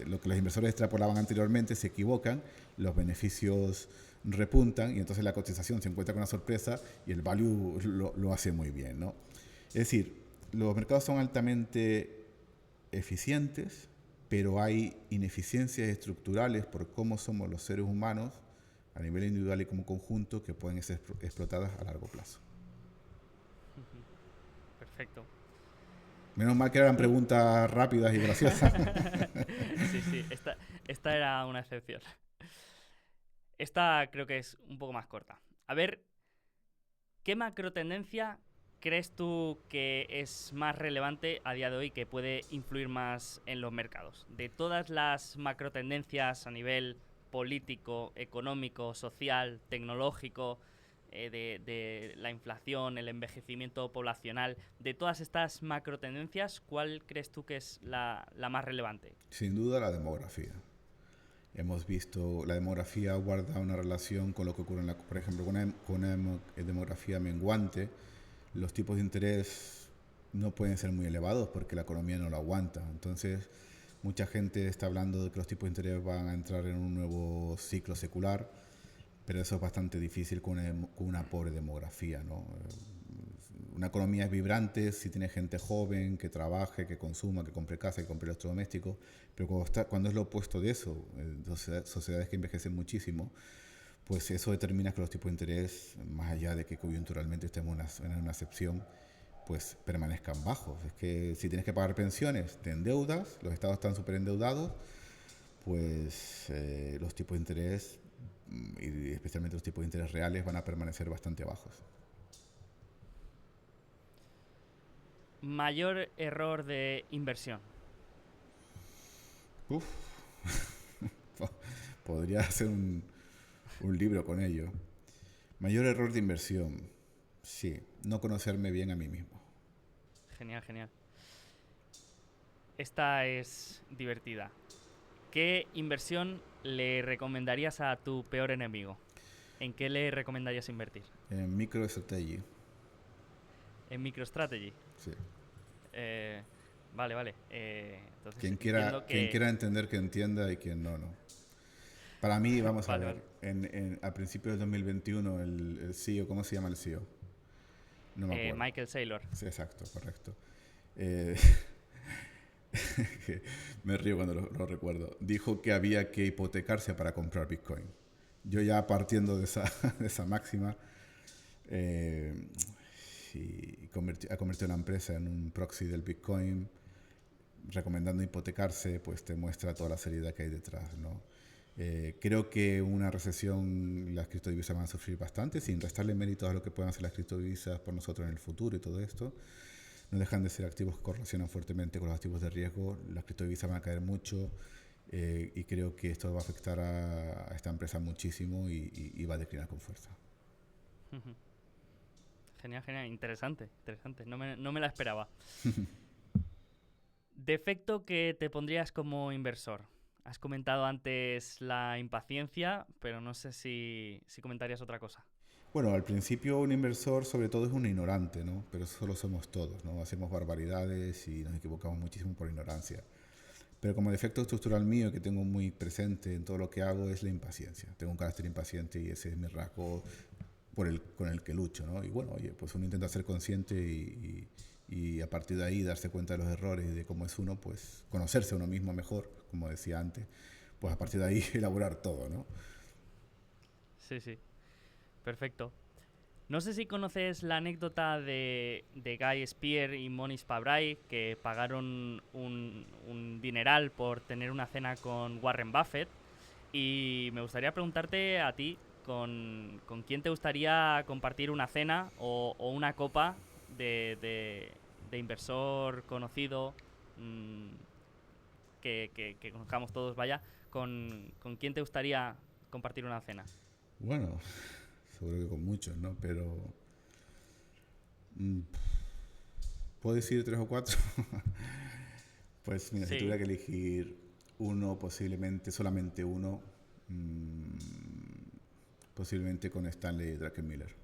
Lo que los inversores extrapolaban anteriormente se equivocan, los beneficios repuntan y entonces la cotización se encuentra con una sorpresa y el value lo hace muy bien, ¿no? Es decir, los mercados son altamente eficientes, pero hay ineficiencias estructurales por cómo somos los seres humanos a nivel individual y como conjunto que pueden ser explotadas a largo plazo. Perfecto. Menos mal que eran preguntas rápidas y graciosas. Sí, esta era una excepción. Esta creo que es un poco más corta. A ver, ¿qué macrotendencia crees tú que es más relevante a día de hoy, que puede influir más en los mercados? De todas las macrotendencias a nivel político, económico, social, tecnológico, de la inflación, el envejecimiento poblacional, de todas estas macrotendencias, ¿cuál crees tú que es la más relevante? Sin duda la demografía. Hemos visto, la demografía guarda una relación con lo que ocurre, por ejemplo, con una demografía menguante. Los tipos de interés no pueden ser muy elevados porque la economía no lo aguanta. Entonces, mucha gente está hablando de que los tipos de interés van a entrar en un nuevo ciclo secular, pero eso es bastante difícil con una pobre demografía, ¿no? Una economía es vibrante si tiene gente joven, que trabaje, que consuma, que compre casa, que compre electrodomésticos, pero cuando es lo opuesto de eso, sociedades que envejecen muchísimo, pues eso determina que los tipos de interés, más allá de que coyunturalmente estemos en una excepción, pues permanezcan bajos. Es que si tienes que pagar pensiones, te endeudas, los estados están súper endeudados, pues los tipos de interés, y especialmente los tipos de interés reales, van a permanecer bastante bajos. Mayor error de inversión. Uf. podría hacer un libro con ello. Mayor error de inversión. Sí, no conocerme bien a mí mismo. Genial, genial. Esta es divertida. ¿Qué inversión le recomendarías a tu peor enemigo? ¿En qué le recomendarías invertir? En MicroStrategy. En MicroStrategy. Sí. Vale, vale. Entonces Quien entiendo quien que... quiera entender, que entienda, y quien no, no. Para mí, vamos a Vale, ver, vale. a principios del 2021, el CEO, ¿cómo se llama el CEO? No me acuerdo. Michael Saylor. Sí, exacto, correcto. Eh, que me río cuando lo recuerdo. Dijo que había que hipotecarse para comprar Bitcoin. Yo ya partiendo de esa, de esa máxima, eh, ha convertido la empresa en un proxy del Bitcoin, recomendando hipotecarse, pues te muestra toda la seriedad que hay detrás, ¿no? Creo que una recesión, las criptodivisas van a sufrir bastante, sin restarle méritos a lo que puedan hacer las criptodivisas por nosotros en el futuro y todo esto. No dejan de ser activos que correlacionan fuertemente con los activos de riesgo. Las criptodivisas van a caer mucho, y creo que esto va a afectar a esta empresa muchísimo y va a declinar con fuerza. Genial, genial. Interesante, interesante. No me la esperaba. Defecto que te pondrías como inversor. Has comentado antes la impaciencia, pero no sé si comentarías otra cosa. Bueno, al principio un inversor sobre todo es un ignorante, ¿no? Pero eso lo somos todos, ¿no? Hacemos barbaridades y nos equivocamos muchísimo por ignorancia. Pero como defecto estructural mío que tengo muy presente en todo lo que hago es la impaciencia. Tengo un carácter impaciente y ese es mi rasgo con el que lucho, ¿no? Y bueno, oye, pues uno intenta ser consciente y a partir de ahí darse cuenta de los errores y de cómo es uno, pues conocerse a uno mismo mejor, como decía antes, pues a partir de ahí elaborar todo, ¿no? Sí, sí. Perfecto. No sé si conoces la anécdota de Guy Spear y Mohnish Pabrai, que pagaron un dineral por tener una cena con Warren Buffett. Y me gustaría preguntarte a ti, con quién te gustaría compartir una cena o una copa de inversor conocido, mmm, que conozcamos todos, vaya, con quién te gustaría compartir una cena. Bueno, seguro que con muchos, ¿no? Pero mm, ¿puedo decir tres o cuatro? Pues mira, si Sí, tuviera que elegir uno, posiblemente, solamente uno, posiblemente con Stanley Druckenmiller.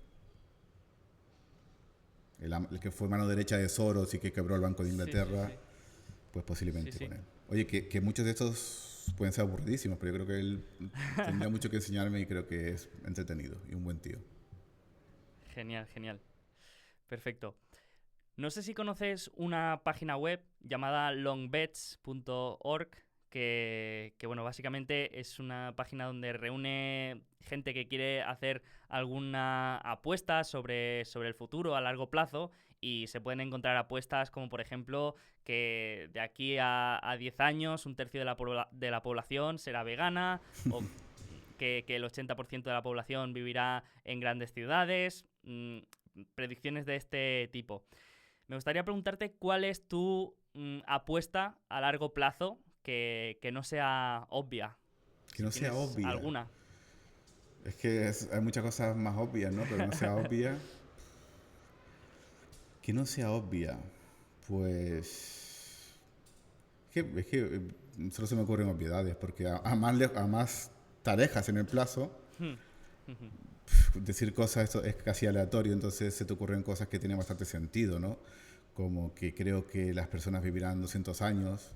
El que fue mano derecha de Soros y que quebró el Banco de sí, sí, Inglaterra, sí. pues Sí, posiblemente sí. con él. Oye, que muchos de estos pueden ser aburridísimos, pero yo creo que él tendría mucho que enseñarme y creo que es entretenido y un buen tío. Genial, genial. Perfecto. No sé si conoces una página web llamada longbets.org, bueno, básicamente es una página donde reúne gente que quiere hacer alguna apuesta sobre el futuro a largo plazo, y se pueden encontrar apuestas como, por ejemplo, que de aquí a 10 años un tercio de la población será vegana, o que el 80% de la población vivirá en grandes ciudades, predicciones de este tipo. Me gustaría preguntarte cuál es tu apuesta a largo plazo que no sea obvia, Que si no sea tienes obvia. alguna. Es que hay muchas cosas más obvias, ¿no? Pero no sea obvia. Que no sea obvia. Pues... solo se me ocurren obviedades, porque a más te alejas en el plazo, decir cosas esto es casi aleatorio, entonces se te ocurren cosas que tienen bastante sentido, ¿no? Como que creo que las personas vivirán 200 años,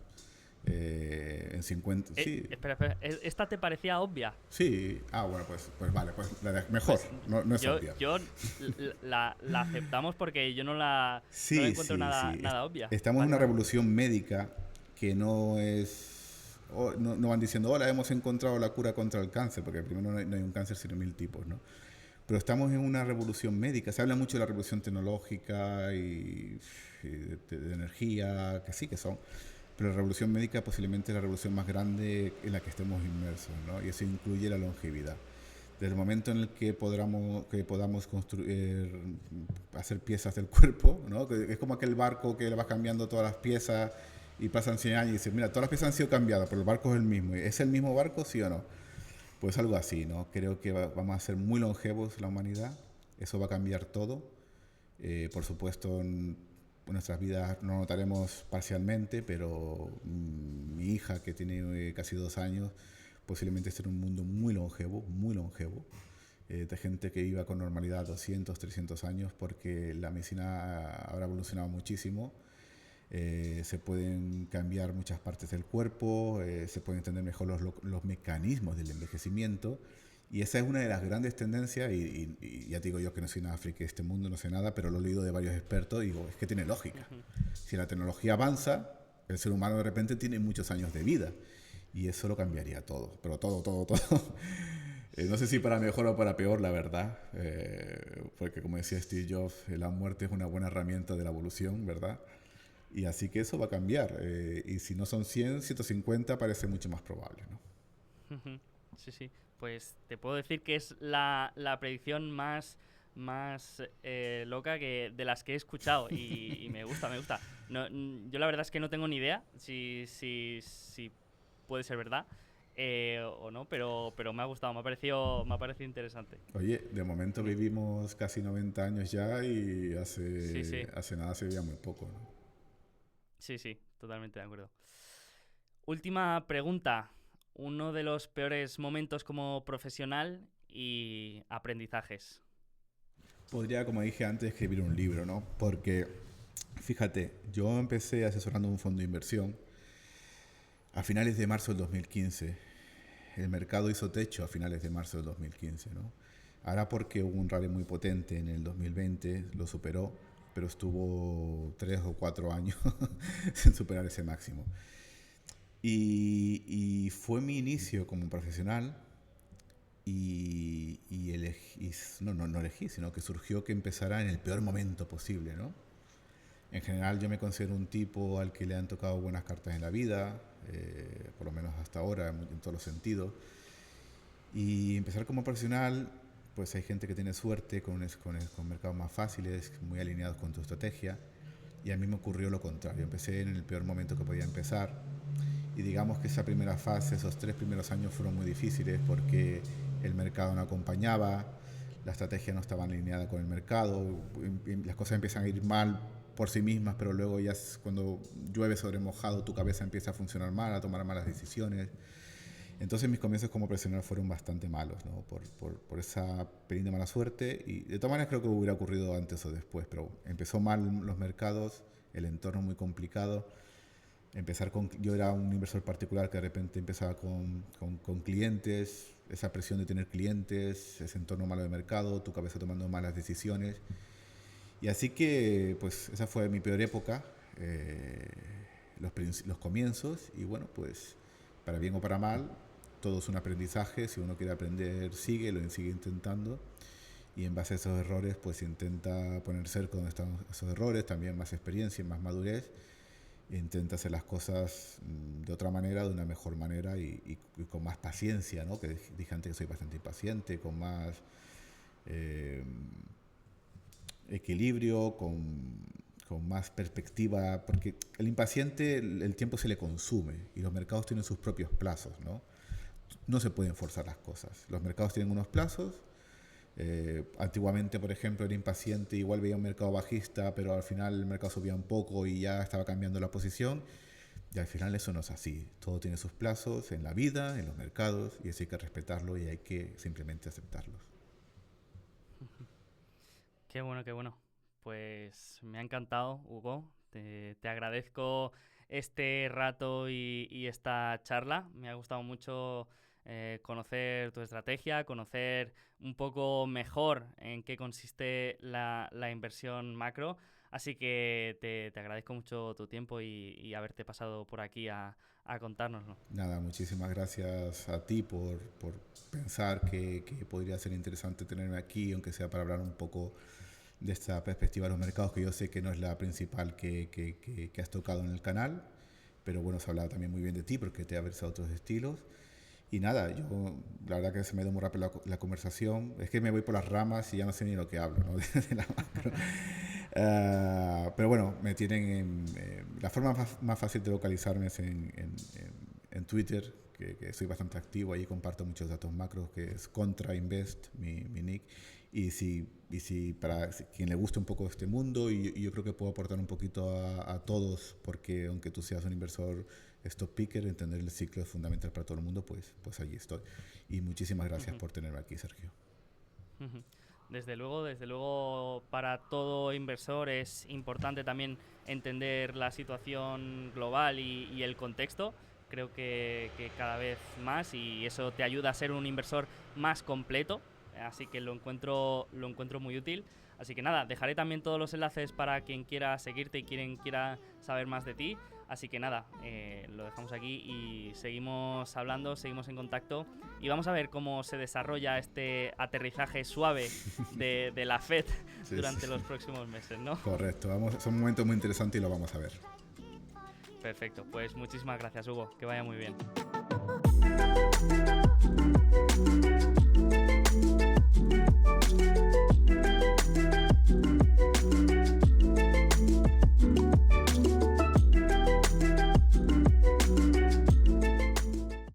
en 50... Sí, Espera, espera, ¿esta te parecía obvia? sí. Ah, bueno, pues vale, pues mejor, Pues no es obvia. yo la aceptamos porque yo no la Sí, encuentro sí, nada, sí. nada obvia. Estamos en Vale, una vale. revolución médica que no es... no van diciendo, hola, hemos encontrado la cura contra el cáncer, porque primero no hay un cáncer sino mil tipos, ¿no? Pero estamos en una revolución médica. Se habla mucho de la revolución tecnológica y de energía, que sí que son. Pero la revolución médica posiblemente es la revolución más grande en la que estemos inmersos, ¿no? Y eso incluye la longevidad. Desde el momento en el que podamos construir, hacer piezas del cuerpo, ¿no? Que es como aquel barco que le vas cambiando todas las piezas y pasan 100 años y dices, mira, todas las piezas han sido cambiadas, pero el barco es el mismo. ¿Es el mismo barco, sí o no? Pues algo así, ¿no? Creo que vamos a ser muy longevos la humanidad, eso va a cambiar todo. Por supuesto, en nuestras vidas no lo notaremos parcialmente, pero mi hija, que tiene casi 2 años, posiblemente esté en un mundo muy longevo, de gente que viva con normalidad 200, 300 años, porque la medicina habrá evolucionado muchísimo. Se pueden cambiar muchas partes del cuerpo, se pueden entender mejor los mecanismos del envejecimiento. Y esa es una de las grandes tendencias, y ya te digo yo que no soy nada friki de este mundo, no sé nada, pero lo he leído de varios expertos y digo, es que tiene lógica. Si la tecnología avanza, el ser humano de repente tiene muchos años de vida y eso lo cambiaría todo, pero todo, todo, todo. No sé si para mejor o para peor, la verdad, porque como decía Steve Jobs, la muerte es una buena herramienta de la evolución, ¿verdad? Y así que eso va a cambiar. Y si no son 100, 150 parece mucho más probable, ¿no? Sí, sí. Pues te puedo decir que es la predicción más loca de las que he escuchado y me gusta, me gusta. No, yo la verdad es que no tengo ni idea si puede ser verdad o no, pero me ha gustado, me ha parecido interesante. Oye, de momento Genial. vivimos casi 90 años ya y Sí, sí, hace nada se veía muy poco, ¿no? sí, sí, totalmente de acuerdo. Última pregunta. Uno de los peores momentos como profesional y aprendizajes. Podría, como dije antes, escribir un libro, ¿no? Porque, fíjate, yo empecé asesorando un fondo de inversión a finales de marzo del 2015. El mercado hizo techo a finales de marzo del 2015, ¿no? Ahora porque hubo un rally muy potente en el 2020, lo superó, pero estuvo 3 o 4 años sin superar ese máximo. Y fue mi inicio como profesional y elegí, no elegí, sino que surgió que empezara en el peor momento posible, ¿no? En general yo me considero un tipo al que le han tocado buenas cartas en la vida, por lo menos hasta ahora, en todos los sentidos. Y empezar como profesional, pues hay gente que tiene suerte con mercados más fáciles, muy alineados con tu estrategia. Y a mí me ocurrió lo contrario. Empecé en el peor momento que podía empezar. Y digamos que esa primera fase, esos 3 primeros años fueron muy difíciles porque el mercado no acompañaba, la estrategia no estaba alineada con el mercado, las cosas empiezan a ir mal por sí mismas, pero luego ya cuando llueve sobre mojado tu cabeza empieza a funcionar mal, a tomar malas decisiones. Entonces mis comienzos como profesional fueron bastante malos, ¿no? Por esa pelín de mala suerte. Y de todas maneras creo que hubiera ocurrido antes o después, pero empezó mal los mercados, el entorno muy complicado. Yo era un inversor particular que de repente empezaba con clientes, esa presión de tener clientes, ese entorno malo de mercado, tu cabeza tomando malas decisiones. Y así que, pues, esa fue mi peor época, los comienzos, y bueno, pues, para bien o para mal, todo es un aprendizaje. Si uno quiere aprender, sigue intentando, y en base a esos errores, pues, intenta poner cerca donde están esos errores, también más experiencia, más madurez, e intenta hacer las cosas de otra manera, de una mejor manera y con más paciencia, ¿no? Que dije antes que soy bastante impaciente, con más eh, equilibrio, con más perspectiva, porque el impaciente, el tiempo se le consume y los mercados tienen sus propios plazos, ¿no? No se pueden forzar las cosas. Los mercados tienen unos plazos. Antiguamente, por ejemplo, era impaciente, igual veía un mercado bajista, pero al final el mercado subía un poco y ya estaba cambiando la posición. Y al final eso no es así. Todo tiene sus plazos en la vida, en los mercados, y eso hay que respetarlo y hay que simplemente aceptarlos. Qué bueno, qué bueno. Pues me ha encantado, Hugo. Te agradezco este rato y esta charla. Me ha gustado mucho conocer tu estrategia, conocer un poco mejor en qué consiste la inversión macro. Así que te agradezco mucho tu tiempo y haberte pasado por aquí a contárnoslo. Nada, muchísimas gracias a ti por pensar que podría ser interesante tenerme aquí, aunque sea para hablar un poco de esta perspectiva de los mercados, que yo sé que no es la principal que has tocado en el canal, pero bueno, se ha hablado también muy bien de ti porque te ha versado otros estilos. Y nada, yo la verdad que se me dio muy rápido la conversación. Es que me voy por las ramas y ya no sé ni lo que hablo, ¿no? De la macro. Pero bueno, me tienen la forma más fácil de localizarme es en Twitter, que soy bastante activo ahí, comparto muchos datos macros, que es ContraInvest, mi nick. Y si para quien le guste un poco este mundo, y yo creo que puedo aportar un poquito a todos, porque aunque tú seas un inversor stock picker, entender el ciclo es fundamental para todo el mundo, pues allí estoy. Y muchísimas gracias por tenerme aquí, Sergio. Desde luego para todo inversor es importante también entender la situación global y el contexto. Creo que cada vez más, y eso te ayuda a ser un inversor más completo, así que lo encuentro muy útil. Así que nada, dejaré también todos los enlaces para quien quiera seguirte y quien quiera saber más de ti. Así que nada, lo dejamos aquí y seguimos hablando, seguimos en contacto y vamos a ver cómo se desarrolla este aterrizaje suave de la Fed durante los próximos meses, ¿no? Correcto, es un momento muy interesante y lo vamos a ver. Perfecto, pues muchísimas gracias, Hugo, que vaya muy bien.